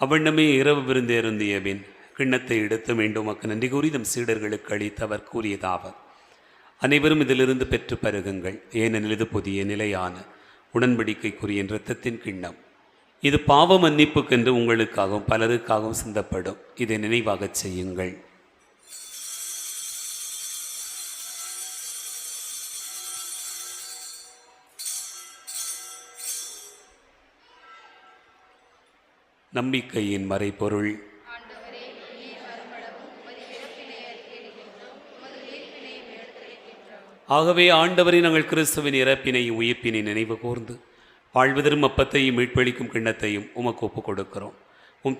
அவ்வண்ணமே இரவு விருந்து அருந்திய பின் கிண்ணத்தை எடுத்து மீண்டும் உமக்கு நன்றி கூறி தம் சீடர்களுக்கு அளித்து அவர் கூறியதாவது: அனைவரும் இதிலிருந்து பெற்று பருகுங்கள், ஏனெனில் இது புதிய நிலையான உடன்படிக்கைக்குரிய இரத்தத்தின் கிண்ணம். இது பாவ மன்னிப்புக்கென்று உங்களுக்காகவும் பலருக்காகவும் சிந்தப்படும். இதை நினைவாகச் செய்யுங்கள். நம்பிக்கையின் மறைபொருள். ஆகவே ஆண்டவரை நாங்கள் கிறிஸ்துவின் இறப்பினை உயிர்ப்பினை நினைவு கூர்ந்து வாழ்வதரும் அப்பத்தையும் மீட்பளிக்கும் கிண்ணத்தையும் உமக்கு ஒப்புக் கொடுக்கிறோம்.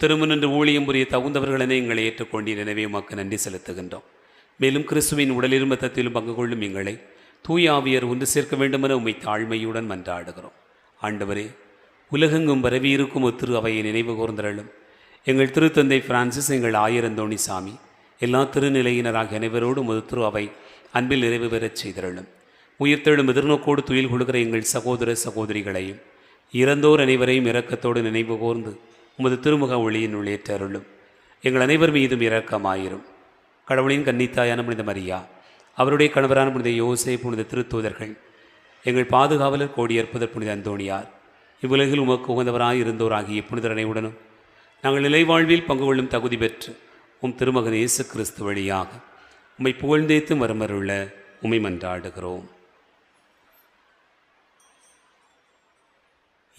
திருமணன்று ஊழியம் புரிய தகுந்தவர்களென எங்களை ஏற்றுக்கொண்டீர். எனவே உமக்கு நன்றி செலுத்துகின்றோம். மேலும் கிறிஸ்துவின் உடலிலும் ரத்தத்திலும் பங்கு கொள்ளும் எங்களை தூய ஆவியர் ஒன்று சேர்க்க வேண்டுமென உம்மை தாழ்மையுடன் மன்றாடுகிறோம். ஆண்டவரே, உலகெங்கும் பரவியிருக்கும் திரு அவையை நினைவு கூர்ந்தருளும். எங்கள் திருத்தந்தை பிரான்சிஸ், எங்கள் ஆயர் அந்தோணி சாமி, எல்லா திருநிலையினராக அனைவரோடும் திரு அவை அன்பில் நிறைவு பெறச் செய்தருளும். உயிர்த்தெழும் எதிர்நோக்கோடு துயில் கொள்கிற எங்கள் சகோதர சகோதரிகளையும் இறந்தோர் அனைவரையும் இரக்கத்தோடு நினைவு கூர்ந்து உமது திருமுக ஒளியினுள் ஏற்றருளும். எங்கள் அனைவர் மீதும் இரக்கமாயிரும். கடவுளின் கன்னித்தாயான புனித மரியா, அவருடைய கணவரான புனித யோசே, புனித திருத்தூதர்கள், எங்கள் பாதுகாவலர் கோடியற்பதர் புனித அந்தோணியார், இவ்வுலகில் உமக்கு உகந்தவராய் இருந்தோராகிய புனிதரனையுடனும் நாங்கள் நிலைவாழ்வில் பங்கு கொள்ளும் தகுதி பெற்று திருமகன் இயேசு கிறிஸ்து வழியாக உம்மை புகழ்ந்தேத்து மரமருள்ள உம்மை மன்றாடுகிறோம்.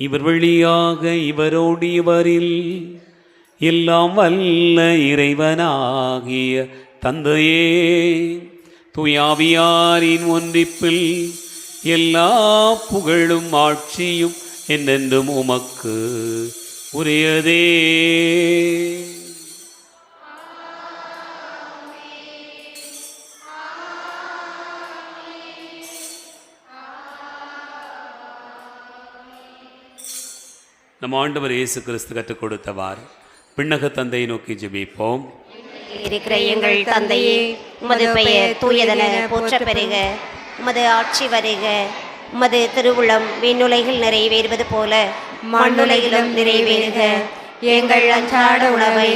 இவர் வழியாக இவரோடு இவரில் எல்லாம் வல்ல இறைவனாகிய தந்தையே, தூயாவியாரின் ஒன்றிப்பில் எல்லா புகழும் ஆட்சியும் என்றென்றும் உமக்கு உரியதே. நம் ஆண்டவர் இயேசு கிறிஸ்து கற்றுக் கொடுத்தவாறு விண்ணக தந்தையை நோக்கி ஜெபிப்போம். இருக்கிற எங்கள் தந்தையே, உமது பெயர் தூயதென போற்றப் பெறுக. உமது ஆட்சி வருக. உமது திருவுளம் விண்ணுலகில் நிறைவேறுவது போல மண்ணுலகிலும் நிறைவேறுக. எங்கள் அன்றாட உணவை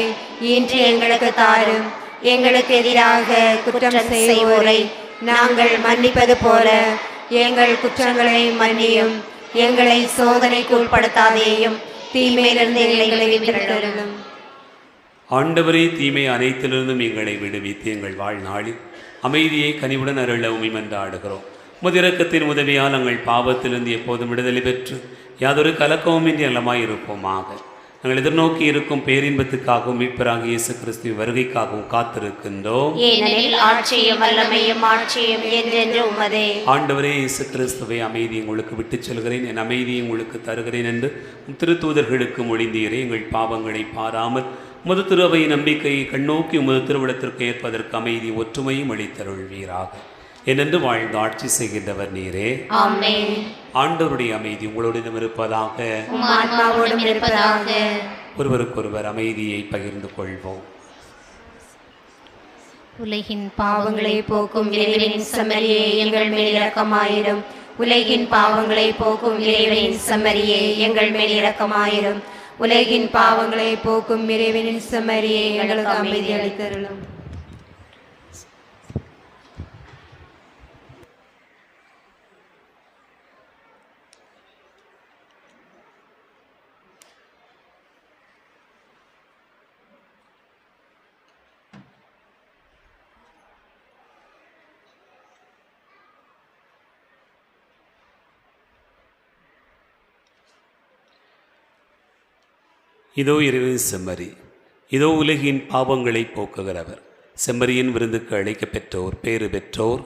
இன்று எங்களுக்கு தாரும். எங்களுக்கு எதிராக குற்றம் செய்வோரை நாங்கள் மன்னிப்பது போல எங்கள் குற்றங்களை மன்னியும். எங்களை சோதனைக்கு உட்படுத்தாதேயும், தீமையிலிருந்து எங்களை விடுவித்தருளும். ஆண்டவரே, தீமை அனைத்திலிருந்தும் எங்களை விடுவித்து எங்கள் வாழ்நாளில் அமைதியை கனிவுடன் அருள உம்மை மன்றாடுகிறோம். முதிரக்கத்தின் உதவியால் நாங்கள் பாவத்திலிருந்து எப்போதும் விடுதலை பெற்று யாதொரு கலக்கமுமின்றி நலமாய் இருப்போமாக. நாங்கள் எதிர்நோக்கி இருக்கும் பேரின்பத்துக்காகவும் மீட்பராகிய இயேசு கிறிஸ்துவின் வருகைக்காகவும் காத்திருக்கின்றோம். ஏனெனில் ஆட்சியும் வல்லமையும் ஆட்சியும் என்றென்று உமதே. ஆண்டவரே இயேசு கிறிஸ்துவை அமைதியை உங்களுக்கு விட்டுச் செல்கிறேன், என் அமைதியை உங்களுக்கு தருகிறேன் என்று திருத்தூதர்களுக்கு மொழிந்தீரே. எங்கள் பாவங்களை பாராமல் உமது திருவை நம்பிக்கையை கண்ணோக்கி உமது திருவிடத்திற்கு ஏற்பதற்கு அமைதி ஒற்றுமையும் அளித்தருள்வீராக. என்னென்று வாழ்ந்து ஆட்சி செய்கின்றவர் நீரே. ஆமென். ஆண்டவருடைய அமைதி உங்களுடன் இருப்பதாக. ஒருவருக்கொருவர் அமைதியை பகிர்ந்து கொள்வோம். உலகின் பாவங்களை போக்கும் இறைவனின் செம்மறியே, எங்கள் மேல் இரக்கமாயிரும். உலகின் பாவங்களை போக்கும் இறைவனின் செம்மறியே, எங்கள் மேல் இரக்கமாயிரும். உலகின் பாவங்களை போக்கும் இறைவனின் செம்மறியே, எங்களுக்கு அமைதி அளித்தருளும். இதோ இறைவனின் செம்மறி, இதோ உலகின் பாவங்களை போக்குகிறவர். செம்மறியின் விருந்துக்கு அழைக்க பெற்றோர் பேறு பெற்றோர்.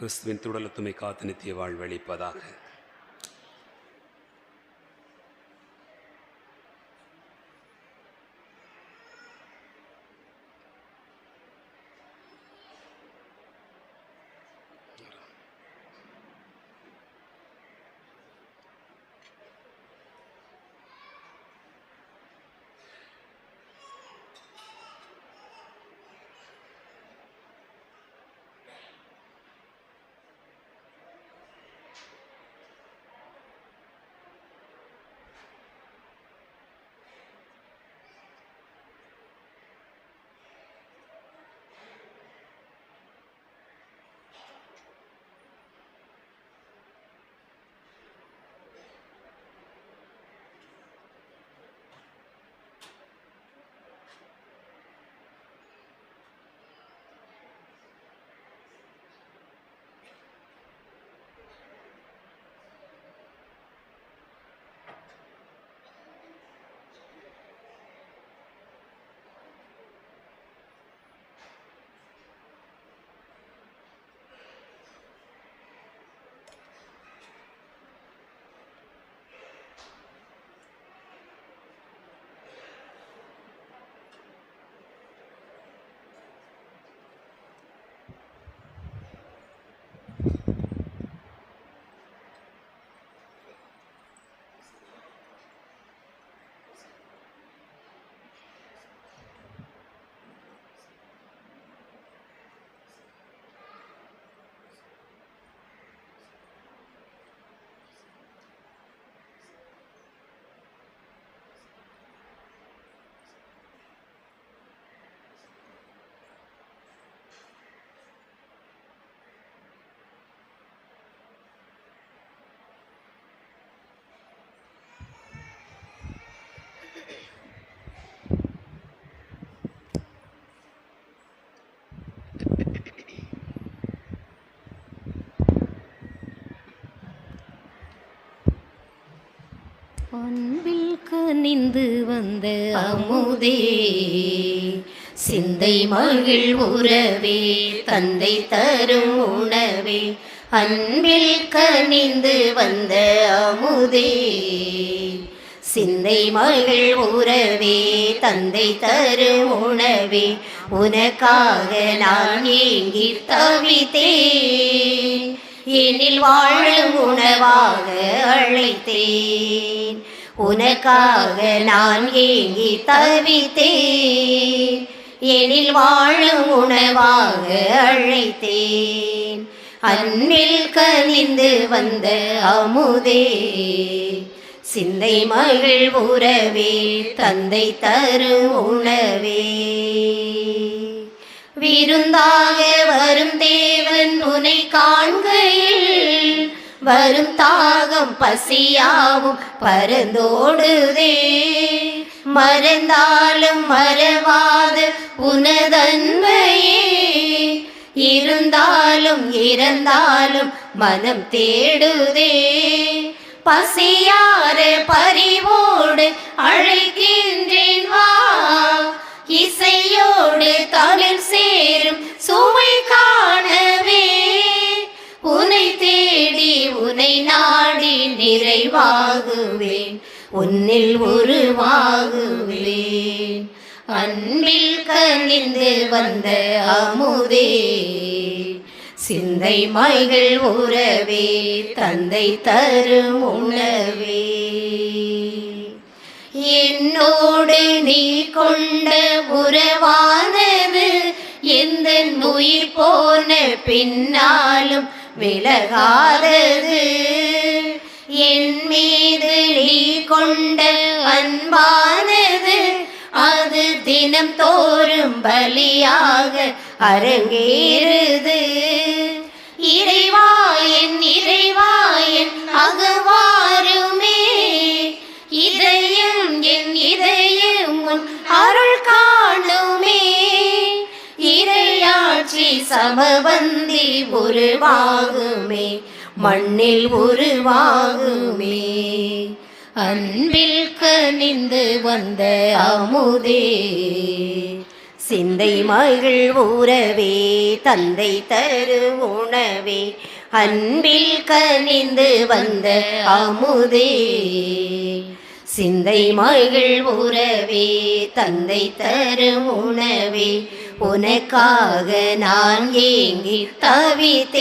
கிறிஸ்துவின் துடலத்துமை காத்து நித்திய வாழ்வளிப்பதாக. அன்பில் கனிந்து வந்த அமுதே, சிந்தை மகிழ் உறவே, தந்தை தரும் உணவே, அன்பில் கனிந்து வந்த அமுதே, சிந்தை மகிழ் உறவே, தந்தை தரும் உணவே, உனக்காக நான் ஏங்கி தவித்தேன், எனில் வாழும் உணவாக அழைத்தேன், உனக்காக நான் ஏங்கி தவித்தேன், எனில் வாழும் உணவாக அழைத்தேன், அன்பில் கனிந்து வந்த அமுதே, சிந்தை மகிழ் உறவே, தந்தை தரும் உணவே, விருந்தாக வரும் தேவன் உனை காண்கையில் வரும் தாகம் பசியாவும் பரந்தோடுதே, மறந்தாலும் மறவாத உனதன்பையே, இருந்தாலும் இறந்தாலும் மனம் தேடுதே, பசியார பரிவோடு அழைக்கின்றேன் வா, இசையோடு தமிழ் சேரும் சுவை காணவே, உன்னை தேடி உன்னை நாடி நிறைவாகுவேன், உன்னில் உருவாகுவேன், அன்பில் கனிந்து வந்த அமுதே, சிந்தை மகிழ் உறவே, தந்தை தரும் உணவே, என்னோடு நீ கொண்ட உறவானது எந்த உயிர் போன பின்னாலும் விலகாதது, என் மீது நீ கொண்ட அன்பானது அது தினம் தோறும் பலியாக அரங்கேறுது, இறைவாயன் இறைவாயன் அகவாருமே, இதயம் என் இதயம் உன் அருள் காணுமே, இறையாட்சி சமபந்தி உருவாகுமே, மண்ணில் உருவாகுமே, அன்பில் கனிந்து வந்த அமுதே, சிந்தை மகள் உறவே தந்தை தரு உணவே அன்பில் கனிந்து வந்த அமுதே. சிந்தை மகள் உறவே தந்தை தரு உணவே உனக்காக நான் ஏங்கி தவித்தேன்.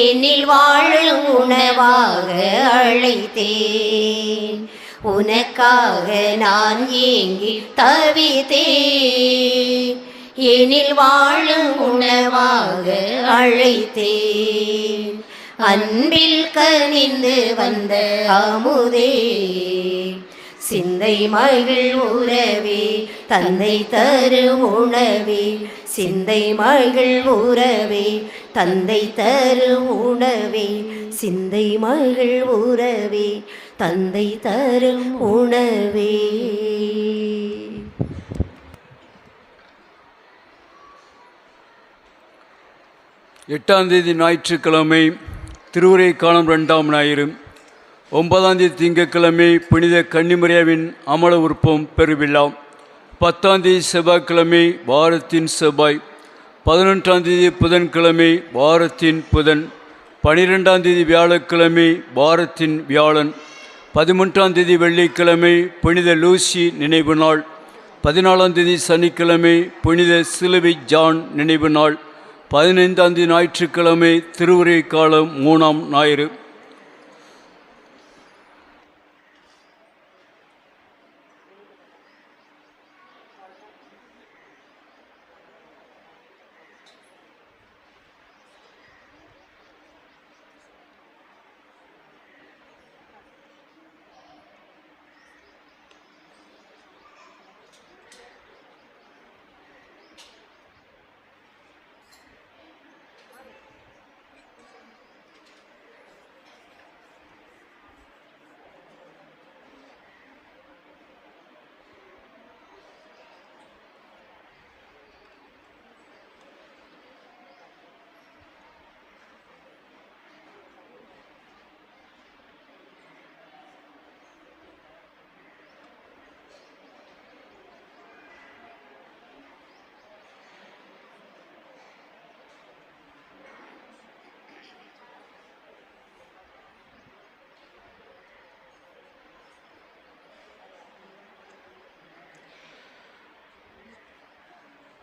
என்னில் வாழும் உணவாக அழைத்தேன். உனக்காக நான் ஏங்கி தவித்தேன். என்னில் வாழும் உணவாக அழைத்தேன். அன்பில் கனிந்து வந்த அமுதே. சிந்தை மகள் உறவே தந்தை தரு உணவே. சிந்தை மகள் உறவே தந்தை தரு உணவே. சிந்தை மகள் உறவே தந்தை தரும் உணவே. எட்டாம் தேதி ஞாயிற்றுக்கிழமை திருவுரை காலம் 2ஆம் ஞாயிறு. 9ஆம் தேதி திங்கட்கிழமை புனித கன்னிமரியாவின் அமல உற்பவம் பெருவிழா. 10ஆம் தேதி செவ்வாய்க்கிழமை வாரத்தின் செவ்வாய். 11ஆம் தேதி புதன்கிழமை வாரத்தின் புதன். 12ஆம் தேதி வியாழக்கிழமை வாரத்தின் வியாழன். 13ஆம் தேதி வெள்ளிக்கிழமை புனித லூசி நினைவு நாள். 14ஆம் தேதி சனிக்கிழமை புனித சிலுவை ஜான் நினைவு நாள். 15ஆம் தேதி ஞாயிற்றுக்கிழமை திருவுரை காலம் 3ஆம் ஞாயிறு.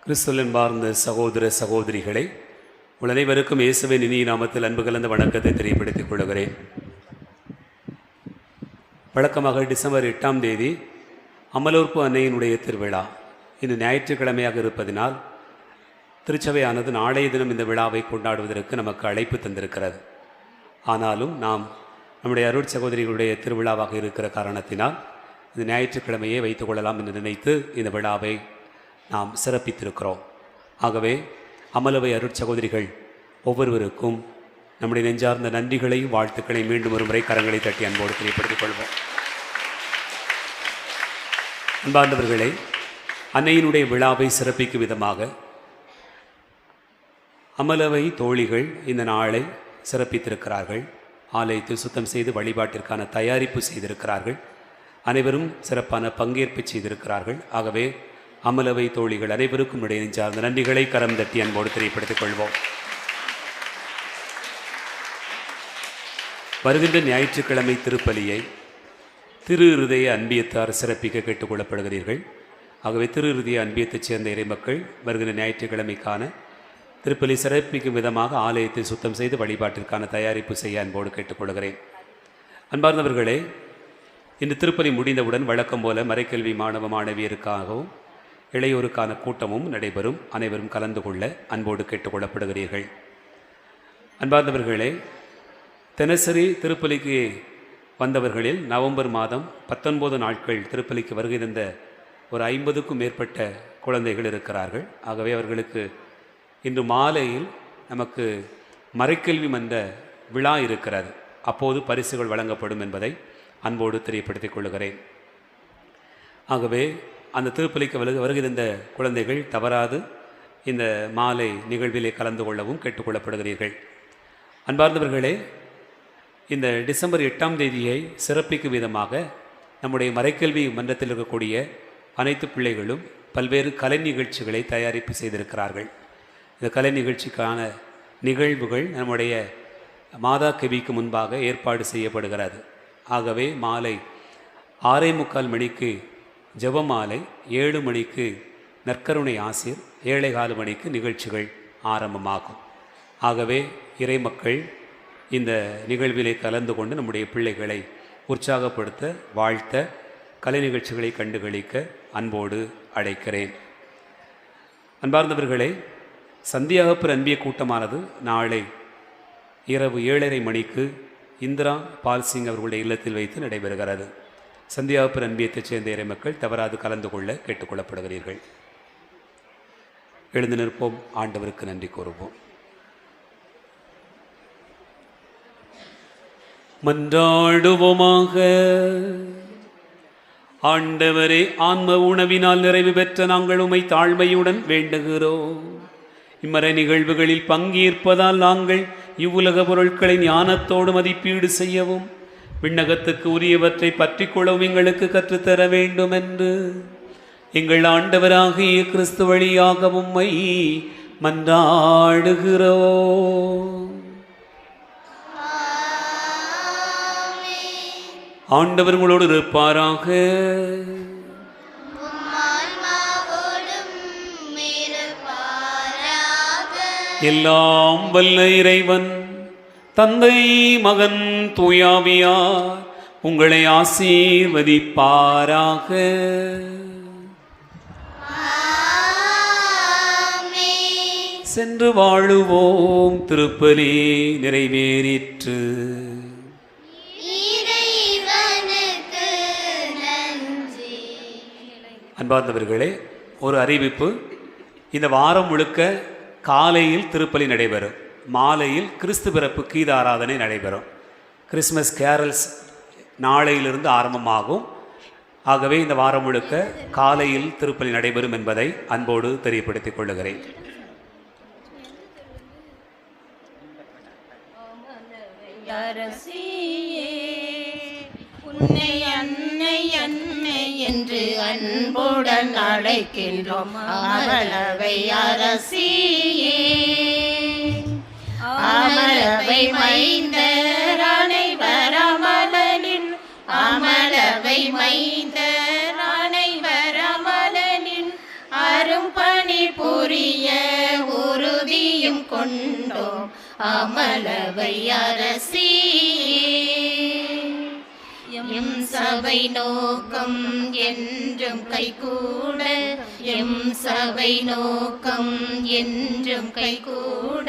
கிறிஸ்துவின் பார்ந்த சகோதர சகோதரிகளை உங்கள் அனைவருக்கும் இயேசுவின் இனிய நாமத்தில் அன்பு கலந்த வணக்கத்தை தெரியப்படுத்திக் கொள்கிறேன். வழக்கமாக டிசம்பர் 8ஆம் தேதி அமலோற்பு அன்னையினுடைய திருவிழா இந்த ஞாயிற்றுக்கிழமையாக இருப்பதினால் திருச்சபையானது நாளைய தினம் இந்த விழாவை கொண்டாடுவதற்கு நமக்கு அழைப்பு தந்திருக்கிறது. ஆனாலும் நாம் நம்முடைய அருட் சகோதரிகளுடைய திருவிழாவாக இருக்கிற காரணத்தினால் இந்த ஞாயிற்றுக்கிழமையை வைத்துக் கொள்ளலாம் என்று நினைத்து இந்த விழாவை நாம் சிறப்பித்திருக்கிறோம். ஆகவே அமலவை அருட்சகோதரிகள் ஒவ்வொருவருக்கும் நம்முடைய நெஞ்சார்ந்த நன்றிகளையும் வாழ்த்துக்களையும் மீண்டும் ஒரு முறை கரங்களை தட்டி அன்போடு தெரியப்படுத்திக் கொள்வோம். அன்பார்ந்தவர்களே, அன்னையினுடைய விழாவை சிறப்பிக்கும் விதமாக அமலவை தோழிகள் இந்த நாளை சிறப்பித்திருக்கிறார்கள். ஆலயத்தை சுத்தம் செய்து வழிபாட்டிற்கான தயாரிப்பு செய்திருக்கிறார்கள். அனைவரும் சிறப்பான பங்கேற்பு செய்திருக்கிறார்கள். ஆகவே அமலவை தோழிகள் அனைவருக்கும் இடையே சார்ந்த நன்றிகளை கரம் தட்டி அன்போடு தெரியப்படுத்திக் கொள்வோம். வருகின்ற ஞாயிற்றுக்கிழமை திருப்பலியை திரு இருதய அன்பியத்தார் சிறப்பிக்க கேட்டுக்கொள்ளப்படுகிறீர்கள். ஆகவே திரு இருதய அன்பியத்தைச் சேர்ந்த இறைமக்கள் வருகின்ற ஞாயிற்றுக்கிழமைக்கான திருப்பலி சிறப்பிக்கும் விதமாக ஆலயத்தை சுத்தம் செய்து வழிபாட்டிற்கான தயாரிப்பு செய்ய அன்போடு கேட்டுக்கொள்கிறேன். அன்பார்ந்தவர்களே, இன்று திருப்பலி முடிந்தவுடன் வழக்கம் போல மறைக்கல்வி மாணவ மாணவியருக்காகவும் இளையோருக்கான கூட்டமும் நடைபெறும். அனைவரும் கலந்து கொள்ள அன்போடு கேட்டுக்கொள்ளப்படுகிறீர்கள். அன்பார்ந்தவர்களே, தினசரி திருப்பலிக்கு வந்தவர்களில் நவம்பர் மாதம் 19 நாட்கள் திருப்பலிக்கு வருகை தந்த ஒரு 50க்கும் மேற்பட்ட குழந்தைகள் இருக்கிறார்கள். ஆகவே அவர்களுக்கு இன்று மாலையில் நமக்கு மறைக்கல்வி மன்ற விழா இருக்கிறது. அப்போது பரிசுகள் வழங்கப்படும் என்பதை அன்போடு தெரியப்படுத்திக் கொள்கிறேன். ஆகவே அந்த திருப்பலிக்கு வருகை தந்த குழந்தைகள் தவறாது இந்த மாலை நிகழ்விலே கலந்து கொள்ளவும் கேட்டுக்கொள்ளப்படுகிறீர்கள். அன்பார்ந்தவர்களே, இந்த டிசம்பர் 8ஆம் தேதியை சிறப்பிக்கும் விதமாக நம்முடைய மறைக்கல்வி மன்றத்தில் இருக்கக்கூடிய அனைத்து பிள்ளைகளும் பல்வேறு கலை நிகழ்ச்சிகளை தயாரிப்பு செய்திருக்கிறார்கள். இந்த கலை நிகழ்ச்சிக்கான நிகழ்வுகள் நம்முடைய மாதா கவிக்கு முன்பாக ஏற்பாடு செய்யப்படுகிறது. ஆகவே மாலை 6:45 மணிக்கு ஜெபமாலை, 7 மணிக்கு நற்கருணை ஆசிர், 7:15 மணிக்கு நிகழ்ச்சிகள் ஆரம்பமாகும். ஆகவே இறைமக்கள் இந்த நிகழ்விலே கலந்து கொண்டு நம்முடைய பிள்ளைகளை உற்சாகப்படுத்த, வாழ்த்த, கலை நிகழ்ச்சிகளை கண்டுகளிக்க அன்போடு அழைக்கிறேன். அன்பார்ந்தவர்களே, சந்தியாகப்பர் அன்பிய கூட்டமானது நாளை இரவு 7:30 மணிக்கு இந்திரா பால்சிங் அவர்களுடைய இல்லத்தில் வைத்து நடைபெறுகிறது. சந்தியாகப்பர் அன்பியத்தைச் சேர்ந்த இறைமக்கள் தவறாது கலந்து கொள்ள கேட்டுக்கொள்ளப்படுகிறீர்கள். எழுந்து நிற்போம், ஆண்டவருக்கு நன்றி கூறுவோம். மன்றாடுவோமாக. ஆண்டவரே, ஆன்ம உணவினால் நிறைவு பெற்ற நாங்கள் உம்மை தாழ்மையுடன் வேண்டுகிறோம். இம்மறை நிகழ்வுகளில் பங்கேற்பதால் நாங்கள் இவ்வுலக பொருட்களை ஞானத்தோடு மதிப்பீடு செய்யவும், விண்ணகத்துக்கு உரியவற்றை பற்றி கொள்ளவும் எங்களுக்கு கற்றுத்தர வேண்டும் என்று எங்கள் ஆண்டவராகிய கிறிஸ்து வழியாக உம்மை மன்றாடுகிறோம். ஆண்டவர் உங்களோடு இருப்பாராக. எல்லாம் வல்ல இறைவன் தந்தை, மகன், தூயாவியார் உங்களை ஆசீர்வதிப்பாராக. சென்று வாழுவோம். திருப்பலி நிறைவேறிற்று. அன்பார்ந்தவர்களே, ஒரு அறிவிப்பு. இந்த வாரம் முழுக்க காலையில் திருப்பலி நடைபெறும், மாலையில் கிறிஸ்து பிறப்பு கீத ஆராதனை நடைபெறும். கிறிஸ்மஸ் கேரல்ஸ் நாளையிலிருந்து ஆரம்பமாகும். ஆகவே இந்த வாரம் முழுக்க காலையில் திருப்பலி நடைபெறும் என்பதை அன்போடு தெரியப்படுத்திக் கொள்ளுகிறேன். உன்னை அன்னை அன்னை என்று அன்புடன் அழைக்கின்றோம். அமலவை அரசியே, அமலவை மைந்தர் அனைவர் அமலனின், அமலவை மைந்தர் அனைவர் அமலனின் அரும்பணி புரிய உறுதியும் கொண்டோம். அமலவை அரசியே, எம் சபை நோக்கம் என்றும் கைகூட, எம் சபை நோக்கம் என்றும் கைகூட,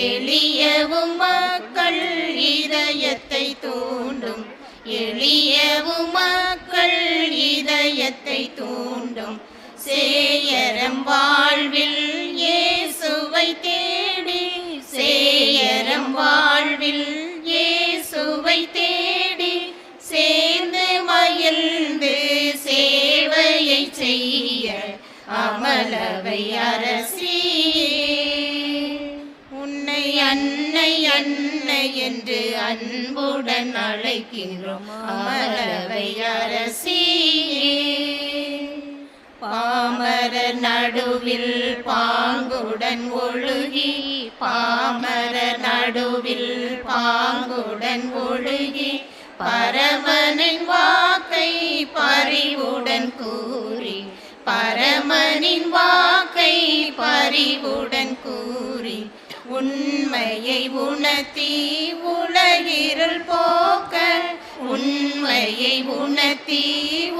எளியவும் மக்கள் இதயத்தை தூண்டும், எளியவும் மக்கள் இதயத்தை தூண்டும். சேயரம் வாழ்வில் இயேசுவை தேடி, சேயரம் வாழ்வில் இயேசுவை தேடி, சேர்ந்து மகிழ்ந்து சேவையை செய்ய அமலவை அரசியே. உன்னை அன்னை அன்னை என்று அன்புடன் அழைக்கின்றோம். அமலவை அரசியே, பாமரர் நடுவில் பாங்குடன் ஒழுகி, பாமரர் நடுவில் பாங்குடன் ஒழுகி, பரமனின் வாக்கை பரிவுடன் கூறி, பரமனின் வாக்கை பரிவுடன் கூறி, உண்மையை உணர்த்தி உலகிருள் போக்க, உண்மையை உணர்த்தி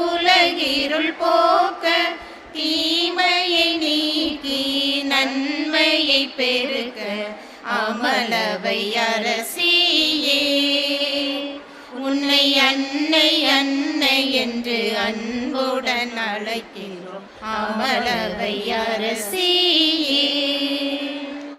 உலகிருள் போக்க, தீமையை நீக்கி நன்மையை பெருக்க அமலவை அரசியே. உன்னை அன்னை அன்னை என்று அன்புடன் அழைக்கின்றோம். அமலவை அரசியே.